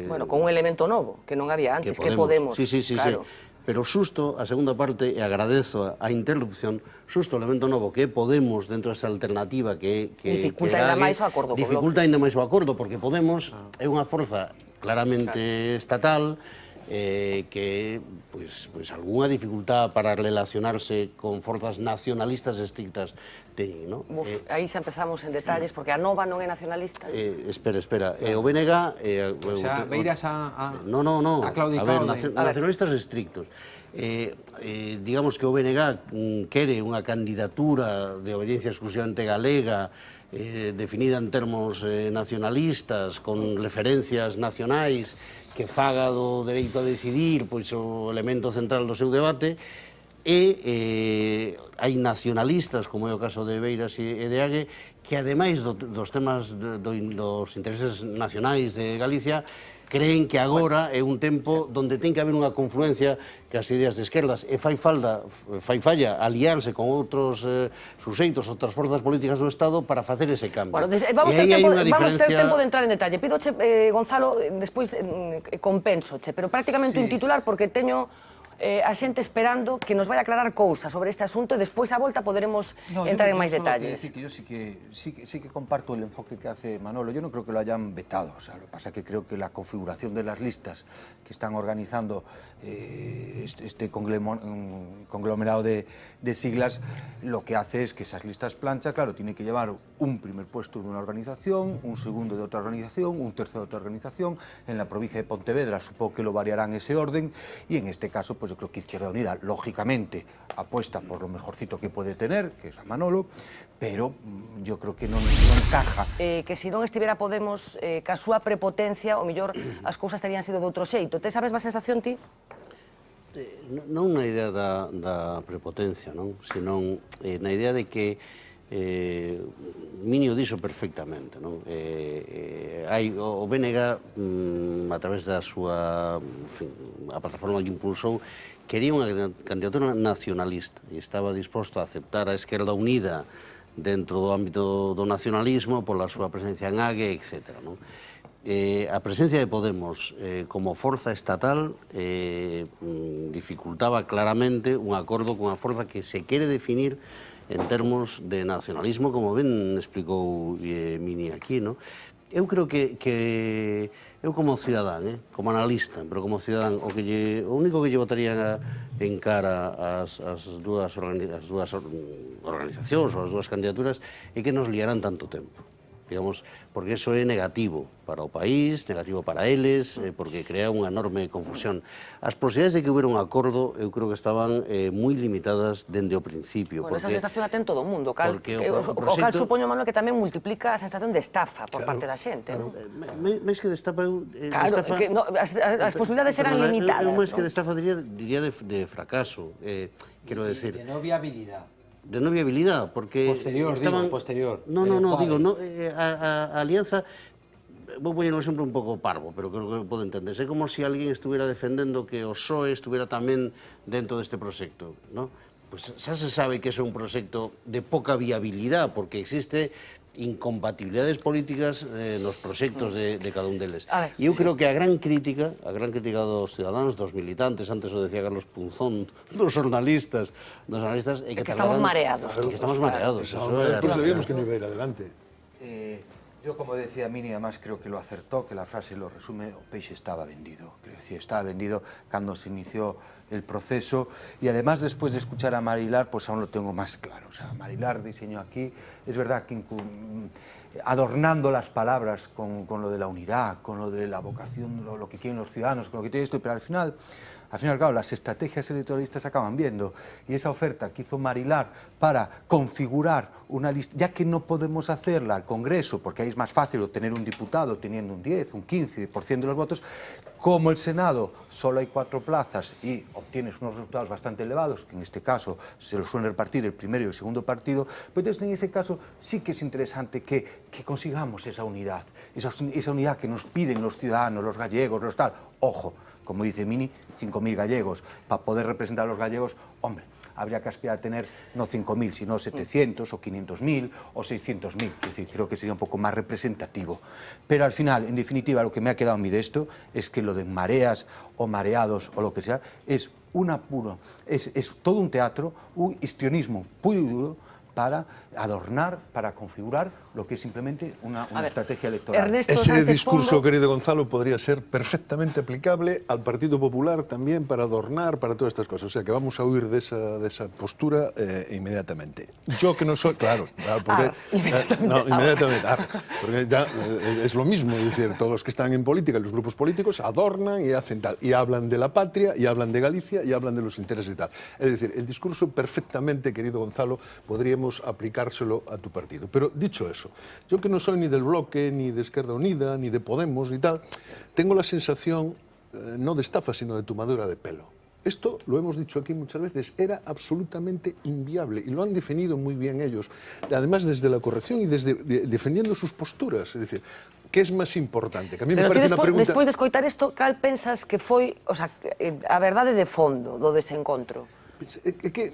Bueno, con un elemento novo, que non había antes, que Podemos. Sí, claro. Pero xusto a segunda parte, e agradezo a interrupción, xusto o elemento novo que Podemos dentro desa alternativa que dificulta ainda máis o acordo. Dificulta ainda máis o acordo, porque Podemos é unha forza claramente estatal, que pois algunha dificultad para relacionarse con forzas nacionalistas estrictas teñen, non? Aí xa empezamos en detalles, porque a Nova non é nacionalista. Espera, o BNG... O sea, Beiras a claudicado. A ver, nacionalistas estrictos. Digamos que o BNG quere unha candidatura de obediencia exclusivamente galega, definida en termos nacionalistas, con referencias nacionais, que faga do dereito a decidir pois o elemento central do seu debate, e hai nacionalistas, como é o caso de Beiras e de Ague, que ademais dos temas dos intereses nacionais de Galicia, creen que agora é un tempo onde ten que haber unha confluencia que as ideas de esquerdas, e fai falla aliarse con outros suxeitos, outras forzas políticas do Estado para facer ese cambio. Bueno, vamos ter tempo de entrar en detalle. Pidoche, Gonzalo, despois compensoche, pero prácticamente un titular, porque teño a xente esperando que nos vai a aclarar cousas sobre este asunto, e despois a volta poderemos entrar en máis detalles. Yo sí que comparto el enfoque que hace Manolo. Yo no creo que lo hayan vetado. O sea, lo que pasa es que creo que la configuración de las listas que están organizando este conglomerado conglomerado de siglas lo que hace es que esas listas plancha, claro, tiene que llevar un primer puesto de una organización, un segundo de otra organización, un tercero de otra organización. En la provincia de Pontevedra supongo que lo variarán ese orden, y en este caso pues yo creo que Izquierda Unida lógicamente apuesta por lo mejorcito que puede tener, que es a Manolo, pero yo creo que non encaja. Que se non estivera Podemos, ca súa prepotencia, o mellor as cousas terían sido de outro xeito. Te sabes a sensación ti? Non na idea da prepotencia, non? Senón na idea de que Minio dixo perfectamente, non? O BNG, a través da súa, a plataforma que impulsou, quería unha candidatura nacionalista e estaba disposto a aceptar a Esquerda Unida dentro do ámbito do nacionalismo pola súa presencia en AGE, etc. A presencia de Podemos como forza estatal dificultaba claramente un acordo con a forza que se quere definir en termos de nacionalismo, como ben explicou Mini aquí, non? Eu creo que eu como cidadán, como analista, pero como cidadán, o único que lle votaría en cara as dúas organizacións ou as dúas candidaturas é que nos liaran tanto tempo, digamos, porque eso é negativo para o país, negativo para eles, porque crea unha enorme confusión. As posibilidades de que hubiera un acordo, eu creo que estaban moi limitadas dende o principio. Bueno, esa sensación a ten todo o mundo, o cal supoño, Manuel, que tamén multiplica a sensación de estafa por parte da xente, non? Máis que de estafa, claro, as posibilidades eran limitadas, non? Máis que de estafa diría de fracaso, quero decir. De no viabilidad. De no viabilidad, porque posterior. No, digo, a alianza, vou poñer un exemplo un pouco parvo, pero creo que pode entenderse. É como se alguén estuviera defendendo que o PSOE estuviera tamén dentro deste proxecto, non? Pois xa se sabe que é un proxecto de poca viabilidad, porque existe incompatibilidades políticas nos proxectos de cada un deles. E eu creo que a gran crítica dos cidadáns, dos militantes, antes o decía Carlos Punzón, dos xornalistas, é que estamos mareados. Que estamos mareados. Despois sabíamos que non iba a ir adelante. Yo, como decía Mini, además creo que lo acertó, que la frase lo resume, o peixe estaba vendido. Creo que estaba vendido cuando se inició el proceso, y además después de escuchar a Marilar, pues aún lo tengo más claro. O sea, Marilar diseñó aquí, es verdad que adornando las palabras con lo de la unidad, con lo de la vocación, lo que quieren los ciudadanos, con lo que tiene esto, pero al final, claro, las estrategias electoralistas se acaban viendo, y esa oferta que hizo Marilar para configurar una lista, ya que no podemos hacerla al Congreso, porque ahí es más fácil obtener un diputado teniendo un 10, un 15% de los votos, como el Senado solo hay 4 plazas y obtienes unos resultados bastante elevados, que en este caso se los suelen repartir el primero y el segundo partido, pues entonces en ese caso sí que es interesante que consigamos esa unidad que nos piden los ciudadanos, los gallegos, los tal. Ojo, como dice Mini, 5.000 gallegos. Para poder representar a los gallegos, hombre, habría que aspirar a tener no 5.000, sino 700 o 500.000 o 600.000. Es decir, creo que sería un poco más representativo. Pero al final, en definitiva, lo que me ha quedado a mí de esto es que lo de mareas o mareados o lo que sea es es todo un teatro, un histrionismo puro y duro para adornar, para configurar lo que es simplemente una estrategia electoral. Ese discurso, querido Gonzalo, podría ser perfectamente aplicable al Partido Popular también para adornar, para todas estas cosas. O sea, que vamos a huir de esa postura inmediatamente. Yo que no soy... Claro, porque... inmediatamente. Porque ya es lo mismo, es decir, todos los que están en política, los grupos políticos, adornan y hacen tal. Y hablan de la patria, y hablan de Galicia, y hablan de los intereses y tal. Es decir, el discurso perfectamente, querido Gonzalo, podríamos aplicárselo a tu partido. Pero dicho eso, yo que no soy ni del Bloque, ni de Izquierda Unida, ni de Podemos y tal, tengo la sensación, no de estafa, sino de tomadura de pelo. Esto, lo hemos dicho aquí muchas veces, era absolutamente inviable y lo han definido muy bien ellos, además desde la corrección y desde defendiendo sus posturas. Es decir, ¿qué es más importante? Que a mí me parece una pregunta... Despois de escoitar isto, cal pensas que foi a verdade de fondo do desencontro?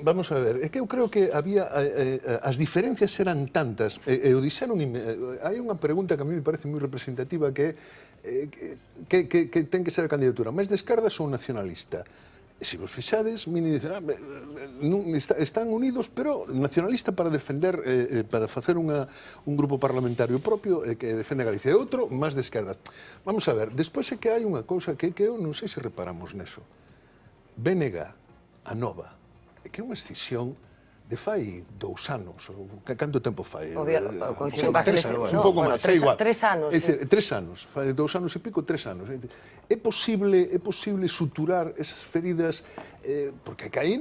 Vamos a ver, é que eu creo que había as diferencias eran tantas e o dixeron, hai unha pregunta que a mí me parece moi representativa que ten que ser a candidatura máis de esquerdas ou nacionalista. Se vos fixades, Mini dicerá, están unidos, pero nacionalista para defender, para facer un grupo parlamentario propio que defende Galicia, e outro máis de esquerdas. Vamos a ver, despois é que hai unha cousa que eu non sei se reparamos neso. BNG, Anova, que é unha escisión de fai 2 anos, ou canto tempo fai? Coincido casi un pouco máis, é igual. 3 anos. É dicir, 3 anos, fai 2 anos e pico, 3 anos. É posible suturar esas feridas, porque aí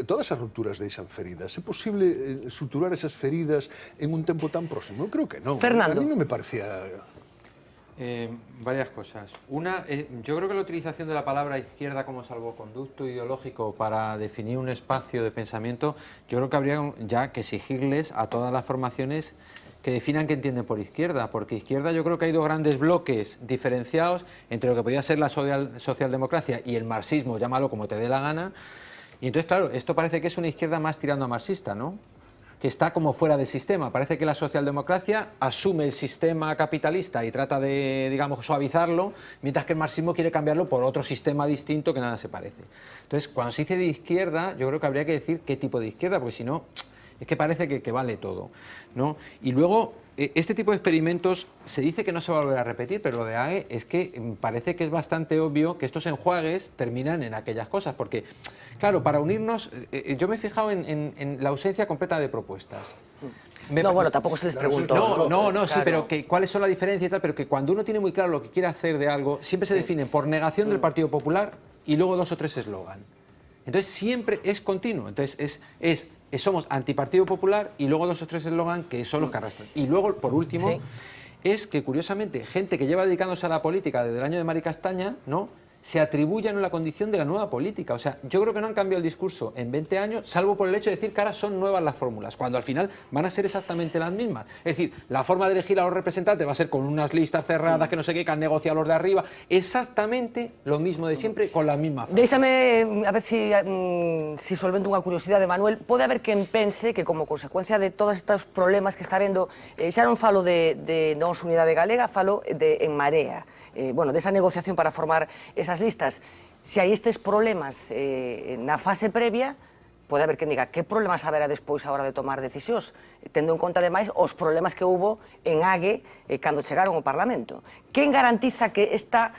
todas as rupturas deixan feridas, é posible suturar esas feridas en un tempo tan próximo? Eu creo que non. Fernando. A mí non me parecía... Varias cosas. Una, yo creo que la utilización de la palabra izquierda como salvoconducto ideológico para definir un espacio de pensamiento, yo creo que habría ya que exigirles a todas las formaciones que definan qué entienden por izquierda, porque izquierda yo creo que hay 2 grandes bloques diferenciados entre lo que podía ser la socialdemocracia y el marxismo, llámalo como te dé la gana, y entonces claro, esto parece que es una izquierda más tirando a marxista, ¿no? Que está como fuera del sistema. Parece que la socialdemocracia asume el sistema capitalista y trata de, digamos, suavizarlo, mientras que el marxismo quiere cambiarlo por otro sistema distinto que nada se parece. Entonces, cuando se dice de izquierda, yo creo que habría que decir qué tipo de izquierda, porque si no, es que parece que vale todo, ¿no? Y luego, este tipo de experimentos se dice que no se va a volver a repetir, pero lo de AGE es que parece que es bastante obvio que estos enjuagues terminan en aquellas cosas, porque, claro, para unirnos, yo me he fijado en la ausencia completa de propuestas. Bueno, tampoco se les preguntó. No, sí, pero que cuáles son la diferencia y tal, pero que cuando uno tiene muy claro lo que quiere hacer de algo, siempre se define por negación del Partido Popular y luego 2 o 3 eslogan. Entonces siempre es continuo, entonces somos antipartido popular y luego 2 o 3 eslogan que son los que arrastran. Y luego, por último, es que curiosamente gente que lleva dedicándose a la política desde el año de Mari Castaña, ¿no?, se atribuyan la condición de la nueva política. O sea, yo creo que no han cambiado el discurso en 20 años, salvo por el hecho de decir que ahora son nuevas las fórmulas, cuando al final van a ser exactamente las mismas. Es decir, la forma de elegir a los representantes va a ser con unas listas cerradas, que no sé qué, que han negociado los de arriba, exactamente lo mismo de siempre, con las mismas formas. Déixame, a ver si solvento unha curiosidade, Manuel. Pode haber quen pense que como consecuencia de todos estes problemas que está vendo, xa non falo de Nós Unidade Galega, falo de En Marea, desa negociación para formar esas listas. Se hai estes problemas na fase previa, pode haber quen diga que problemas haberá despois a hora de tomar decisións, tendo en conta ademais os problemas que houbo en AGE cando chegaron ao Parlamento. Quen garantiza que esta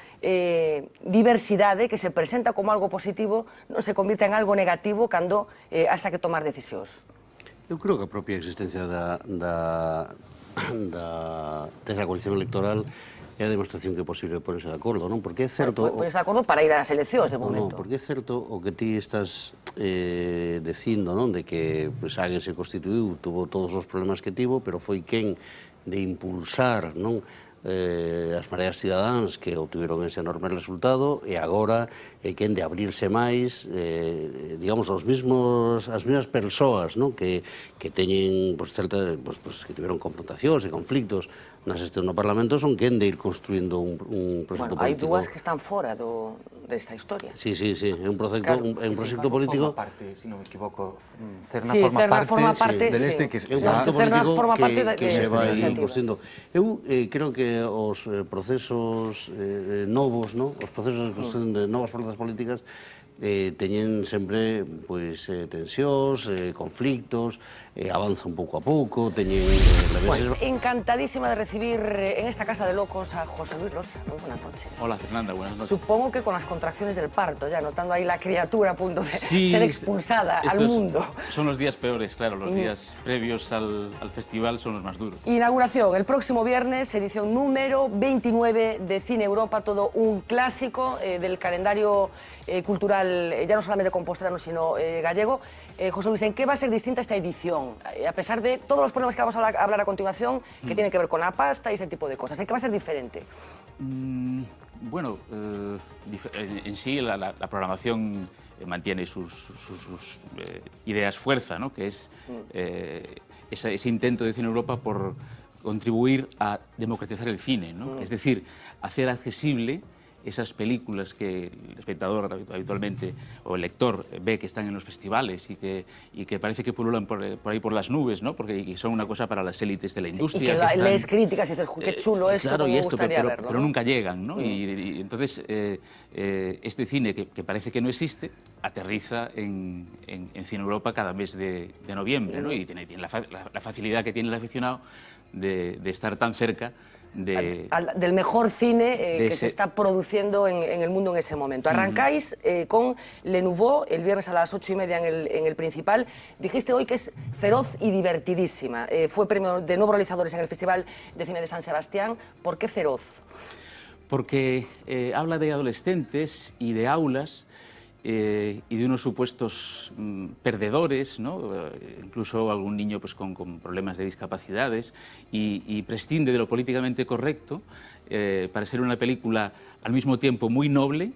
diversidade que se presenta como algo positivo non se convirta en algo negativo cando haxa que tomar decisións? Eu creo que a propia existencia desa coalición electoral é a demostración que é posible ponerse de acordo, non? Porque é certo... Ponerse de acordo para ir ás eleccións, de momento. Non, porque é certo o que ti estás dicindo, non? De que AGE se constituiu, tuvo todos os problemas que tivo, pero foi quen de impulsar, non? As mareas cidadáns que obtiveron ese enorme resultado e agora é quen de abrirse máis, digamos, as mesmas persoas, non? Que teñen, que tiveron confrontacións e conflictos na xestión no Parlamento, son quen de ir construindo un proxecto político. Hai dúas que están fora desta historia. Sí, é un proxecto político... Forma parte, se non me equivoco, Cerna forma parte del este, que é un proxecto político que se vai construindo. Eu creo que os procesos novos, os procesos de construción de novas forzas políticas teñen sempre tensións, conflictos, avanza un pouco a pouco, teñen reveses... Encantadísima de recibir en esta casa de locos a José Luis Losa. Muy buenas noches. Hola, Fernanda, buenas noches. Supongo que con las contracciones del parto, ya notando ahí la criatura a punto de ser expulsada al mundo. Son los días peores, claro, los días previos al festival son los más duros. Inauguración, el próximo viernes, edición número 29 de Cine Europa, todo un clásico del calendario cultural, ya no solamente compostelano, sino gallego. José Luis, ¿en qué va a ser distinta esta edición? A pesar de todos los problemas que vamos a hablar a continuación, que tienen que ver con la pasta y ese tipo de cosas, ¿en qué va a ser diferente? Bueno, en sí la programación mantiene sus ideas fuerza, ¿no? Que es ese intento de Cine Europa por contribuir a democratizar el cine, ¿no? Es decir, hacer accesible esas películas que el espectador habitualmente o el lector ve que están en los festivales y que parece que pululan por ahí por las nubes, ¿no? Porque son una cosa para las élites de la industria. Y que lees críticas y dices, qué chulo esto, claro, cómo me gustaría verlo. Pero nunca llegan, ¿no? Y entonces este cine que parece que no existe aterriza en Cine Europa cada mes de noviembre, ¿no? Y tiene la facilidad que tiene el aficionado de estar tan cerca del mejor cine que se está produciendo en el mundo en ese momento. Arrancáis con Le Nouveau el viernes a las 8:30 en el Principal. Dijiste hoy que es feroz y divertidísima. Fue premio de nuevos realizadores en el Festival de Cine de San Sebastián. ¿Por qué feroz? Porque habla de adolescentes y de aulas y de unos supuestos perdedores, ¿no? Incluso algún niño pues, con problemas de discapacidades, y prescinde de lo políticamente correcto para ser una película al mismo tiempo muy noble,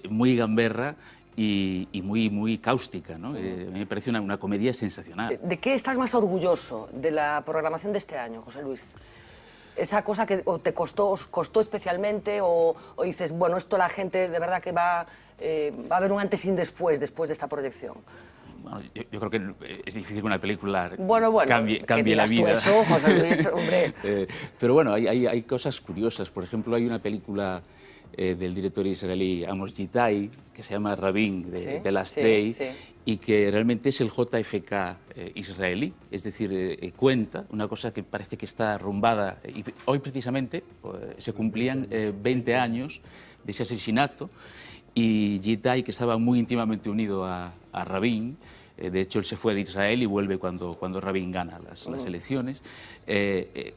muy gamberra y muy cáustica, ¿no? A mí me parece una comedia sensacional. ¿De qué estás más orgulloso de la programación de este año, José Luis? ¿Esa cosa que os costó especialmente o dices, bueno, esto la gente de verdad que va a haber un antes y un después de esta proyección? Bueno, yo creo que es difícil que una película cambie la vida. Eso, José Luis, hombre. Pero bueno, hay cosas curiosas. Por ejemplo, hay una película del director israelí Amos Gitai que se llama Rabin, de Last Day, y que realmente es el JFK israelí, es decir, cuenta una cosa que parece que está arrumbada. Y hoy precisamente se cumplían 20 años de ese asesinato, y Gitai, que estaba muy íntimamente unido a Rabin, de hecho él se fue de Israel y vuelve cuando Rabin gana las elecciones,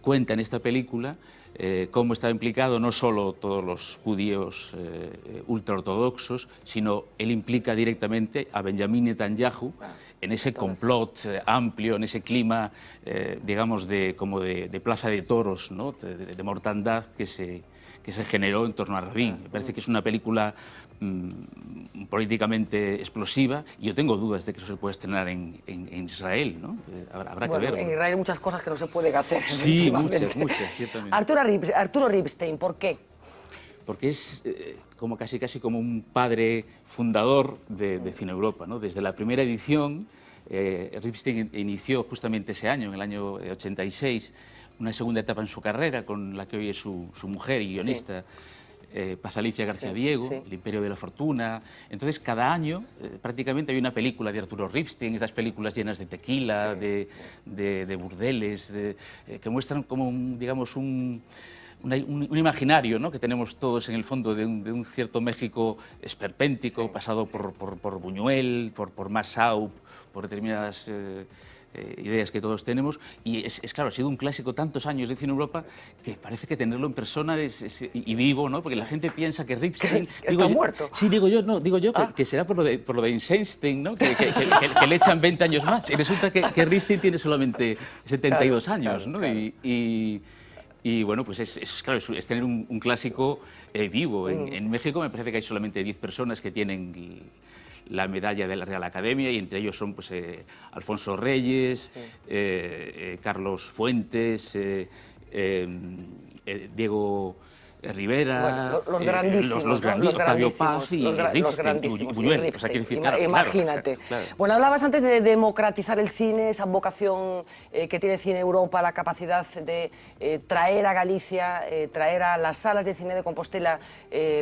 cuenta en esta película cómo estaba implicado no solo todos los judíos ultraortodoxos, sino él implica directamente a Benjamin Netanyahu en ese complot amplio, en ese clima, digamos, como de plaza de toros, ¿no? de mortandad que se generó en torno a Rabin. Me parece que es una película políticamente explosiva, y yo tengo dudas de que eso se pueda estrenar en Israel, ¿no? Habrá que verlo. En Israel hay muchas cosas que no se pueden hacer. Sí, muchas, ciertamente. Arturo Ripstein, ¿por qué? Porque es como casi como un padre fundador de Cine Europa, ¿no? Desde la primera edición, Ripstein inició justamente ese año, en el año 86, una segunda etapa en su carrera, con la que hoy es su mujer y guionista, Paz Alicia García Diego, El Imperio de la Fortuna. Entonces, cada año prácticamente hay una película de Arturo Ripstein, estas películas llenas de tequila, de burdeles, que muestran como, digamos, un imaginario, ¿no? que tenemos todos en el fondo de un cierto México esperpéntico, pasado por Buñuel, por Massaou, por determinadas ideas que todos tenemos, y es claro, ha sido un clásico tantos años de Cine Europa que parece que tenerlo en persona y vivo, ¿no? Porque la gente piensa que Ripstein... ¿Está muerto? Sí, digo yo que será por lo de Eisenstein, ¿no? Que le echan 20 años más, y resulta que Ripstein tiene solamente 72 años, ¿no? Claro. Y bueno, pues es tener un clásico vivo. En México me parece que hay solamente 10 personas que tienen la medalla de la Real Academia, y entre ellos son pues, Alfonso Reyes, Carlos Fuentes, Diego Rivera, bueno, los grandísimos, Octavio Paz y Ripstein, Buñuel. O sea, quiero decir, imagínate. Claro. Bueno, hablabas antes de democratizar el cine, esa vocación que tiene Cine Europa, la capacidad de traer a Galicia, traer a las salas de cine de Compostela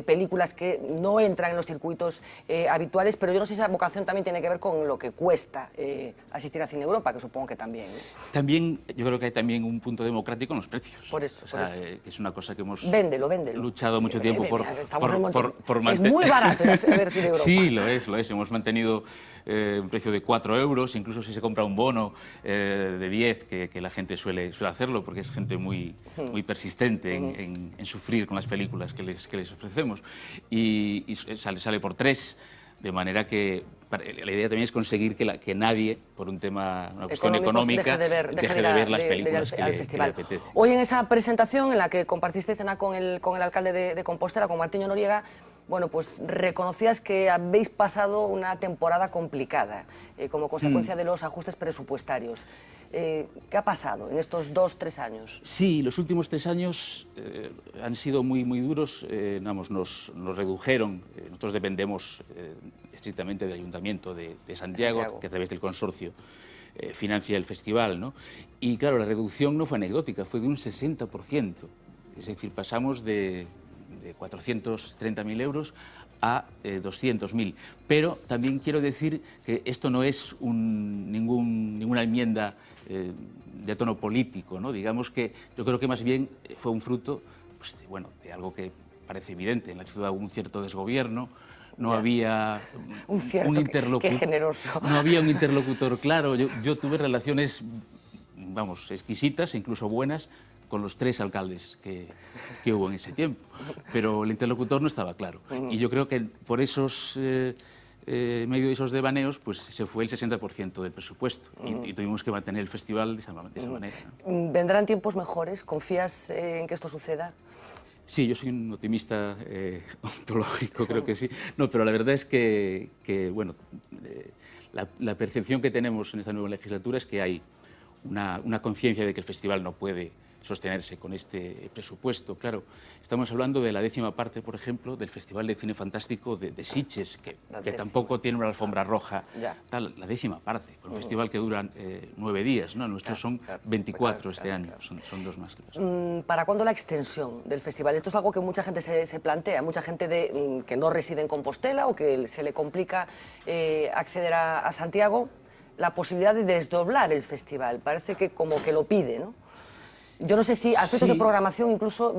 películas que no entran en los circuitos habituales, pero yo no sé si esa vocación también tiene que ver con lo que cuesta asistir a Cine Europa, que supongo que también. También, yo creo que hay también un punto democrático en los precios. Por eso, que es una cosa que hemos... Véndelo. luchado mucho tiempo por mantener... Es muy barato ver Cine Europa. Sí, lo es. Hemos mantenido un precio de 4 euros, incluso si se compra un bono de 10, que la gente suele hacerlo, porque es gente muy persistente en sufrir con las películas que les ofrecemos. Y sale por 3, de manera que la idea también es conseguir que nadie, por una cuestión económica, deje de ver las películas que le apetece. Hoy en esa presentación en la que compartiste escena con el alcalde de Compostela, con Martiño Noriega, bueno, pues reconocías que habéis pasado una temporada complicada como consecuencia de los ajustes presupuestarios. ¿Qué ha pasado en estos 2-3 años? Sí, los últimos 3 años han sido muy duros. Nos redujeron. Nosotros dependemos estrictamente del Ayuntamiento de Santiago, que a través del consorcio financia el festival, ¿no? Y claro, la reducción no fue anecdótica, fue de un 60%. Es decir, pasamos de 430.000 euros a 200.000. Pero también quiero decir que esto no es ninguna enmienda de tono político, ¿no? Digamos que yo creo que más bien fue un fruto pues, de algo que parece evidente. En la ciudad hubo un cierto desgobierno, no había un interlocutor. Qué generoso. No había un interlocutor claro. Yo tuve relaciones, vamos, exquisitas e incluso buenas con los 3 alcaldes que hubo en ese tiempo, pero el interlocutor no estaba claro. Y yo creo que por esos medio de esos devaneos, pues se fue el 60% del presupuesto y tuvimos que mantener el festival de esa manera, ¿no? ¿Vendrán tiempos mejores? ¿Confías en que esto suceda? Sí, yo soy un optimista ontológico, creo que sí. No, pero la verdad es que bueno, la percepción que tenemos en esta nueva legislatura es que hay una conciencia de que el festival no puede sostenerse con este presupuesto. Claro, estamos hablando de la 10ª parte, por ejemplo, del Festival de Cine Fantástico de Sitges, que tampoco tiene una alfombra roja, tal, la 10ª parte, un festival que dura 9 días, ¿no? Nuestros son 24 este año, son 2 más. ¿Para cuándo la extensión del festival? Esto es algo que mucha gente se plantea, mucha gente que no reside en Compostela o que se le complica acceder a Santiago, la posibilidad de desdoblar el festival, parece que como que lo pide, ¿no? Yo no sé si a efectos de programación incluso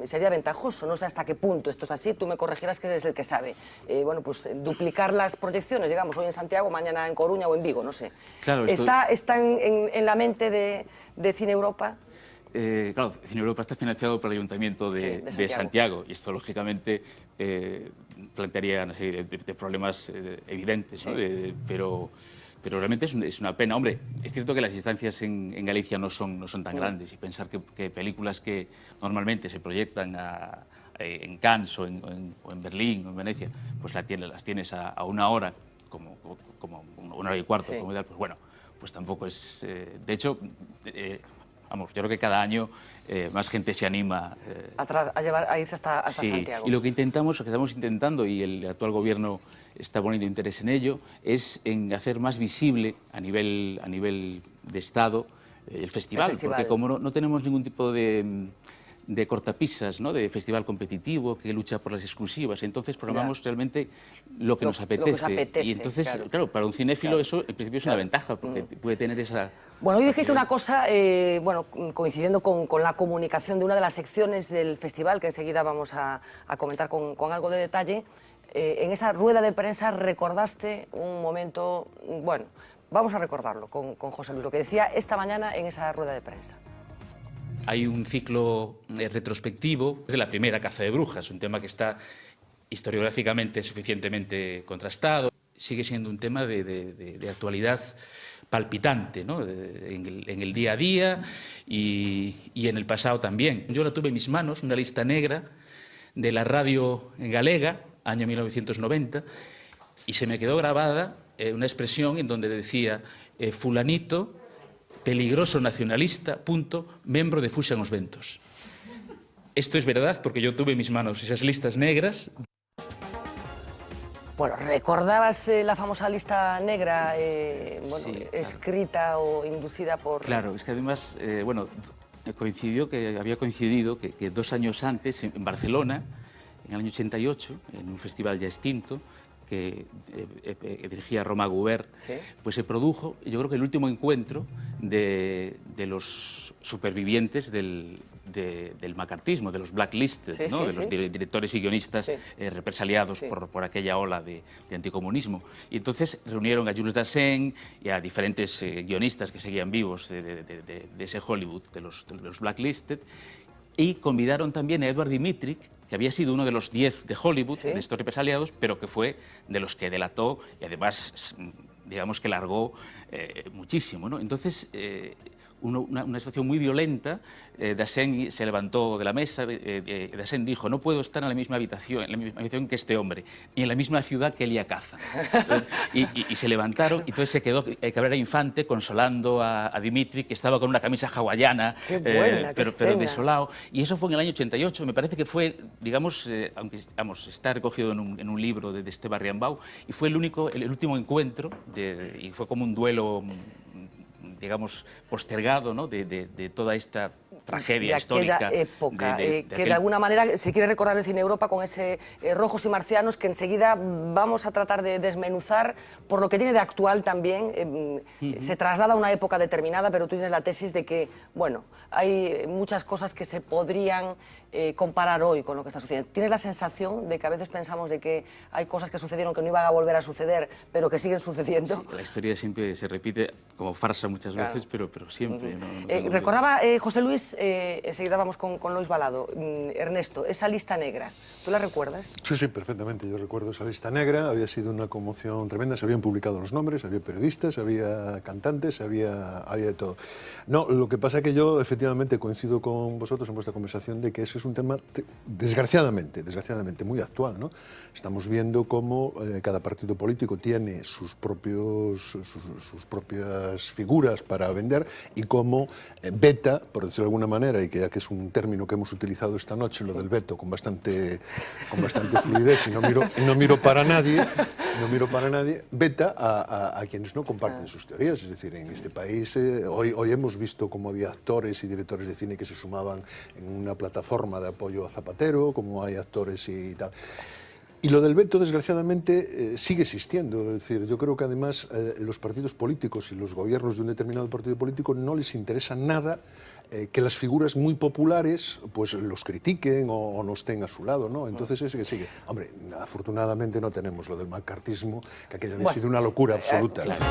sería ventajoso, no sé hasta qué punto esto es así, tú me corregirás que eres el que sabe. Bueno, pues duplicar las proyecciones, digamos, hoy en Santiago, mañana en Coruña o en Vigo, no sé. Claro, ¿Está en la mente de Cine Europa? Claro, Cine Europa está financiado por el Ayuntamiento de Santiago y esto, lógicamente, plantearía una serie de problemas evidentes, ¿no? Pero realmente es una pena. Hombre, es cierto que las distancias en Galicia no son tan grandes y pensar que películas que normalmente se proyectan en Cannes o en Berlín o en Venecia, pues las tienes a 1 hora, como 1 hora y cuarto, como tal, pues bueno, pues tampoco es... de hecho, vamos, yo creo que cada año más gente se anima a irse hasta Santiago. Y lo que estamos intentando, y el actual gobierno está poniendo interés en ello, es en hacer más visible a nivel de Estado el festival, porque como no tenemos ningún tipo de cortapisas, ¿no? De festival competitivo que lucha por las exclusivas, entonces programamos realmente lo que nos apetece. Y entonces, claro, para un cinéfilo eso en principio es una ventaja, porque puede tener esa... Bueno, hoy dijiste una cosa, bueno, coincidiendo con la comunicación de una de las secciones del festival, que enseguida vamos a comentar con algo de detalle. En esa rueda de prensa recordaste un momento, bueno, vamos a recordarlo con José Luis, lo que decía esta mañana en esa rueda de prensa. Hay un ciclo retrospectivo de la primera caza de brujas, un tema que está historiográficamente suficientemente contrastado. Sigue siendo un tema de actualidad palpitante, ¿no? En el día a día y en el pasado también. Yo la tuve en mis manos, una lista negra de la radio galega, año 1990, y se me quedó grabada una expresión en donde decía fulanito, peligroso nacionalista, membro de Fuxan os Ventos. Esto es verdad porque yo tuve en mis manos esas listas negras. Bueno, ¿recordabas la famosa lista negra, bueno, sí, claro, escrita o inducida por...? Claro, es que además, bueno, había coincidido que 2 años antes, en Barcelona, en el año 88, en un festival ya extinto, que dirigía Roma Gubert, ¿sí?, pues se produjo, yo creo que el último encuentro de los supervivientes del macartismo, de los blacklisted, sí, ¿no?, sí, de los directores y guionistas, sí, represaliados, sí, por aquella ola de anticomunismo. Y entonces reunieron a Jules Dassin y a diferentes guionistas que seguían vivos de ese Hollywood, de los blacklisted, y convidaron también a Edward Dmytryk, que había sido uno de los 10 de Hollywood, ¿sí?, de estos represaliados, pero que fue de los que delató y además, digamos que largó muchísimo, ¿no? Entonces, una situación muy violenta, Dassin se levantó de la mesa, Dassin dijo, no puedo estar en la misma habitación que este hombre, ni en la misma ciudad que Elia Caza. Y se levantaron, y entonces se quedó Cabrera Infante consolando a Dmytryk, que estaba con una camisa hawaiana, pero desolado. Y eso fue en el año 88, me parece que fue, digamos, aunque está recogido en un libro de Esteban Riambau, y fue el último encuentro, y fue como un duelo, digamos, postergado, ¿no?, de toda esta tragedia de histórica. aquella época, de que aquel- de alguna manera se quiere recordar el cine Europa con ese Rojos y Marcianos, que enseguida vamos a tratar de desmenuzar por lo que tiene de actual también. Se traslada a una época determinada, pero tú tienes la tesis de que, bueno, hay muchas cosas que se podrían comparar hoy con lo que está sucediendo. ¿Tienes la sensación de que a veces pensamos de que hay cosas que sucedieron que no iban a volver a suceder, pero que siguen sucediendo? Sí, la historia siempre se repite como farsa muchas veces, pero siempre. no tengo Recordaba José Luis, enseguida vamos con Luis Balado. Ernesto, esa lista negra, ¿tú la recuerdas? Sí, sí, perfectamente. Yo recuerdo esa lista negra, había sido una conmoción tremenda, se habían publicado los nombres, había periodistas, había cantantes, había de todo. No, lo que pasa es que yo efectivamente coincido con vosotros en vuestra conversación de que ese es un tema, desgraciadamente, muy actual, ¿no? Estamos viendo cómo cada partido político tiene sus propias figuras para vender y cómo veta, por decirlo de alguna manera, y que ya que es un término que hemos utilizado esta noche, lo del veto, con bastante fluidez, y no miro para nadie, veta a quienes no comparten sus teorías. Es decir, en este país hoy hemos visto cómo había actores y directores de cine que se sumaban en una plataforma de apoyo a Zapatero, como hay actores y tal. Y lo del veto, desgraciadamente, sigue existiendo. Es decir, yo creo que además los partidos políticos y los gobiernos de un determinado partido político no les interesa nada que las figuras muy populares pues los critiquen o no estén a su lado, ¿no? Entonces ese que sigue. Hombre, afortunadamente no tenemos lo del macartismo, que aquello había sido una locura absoluta. Claro.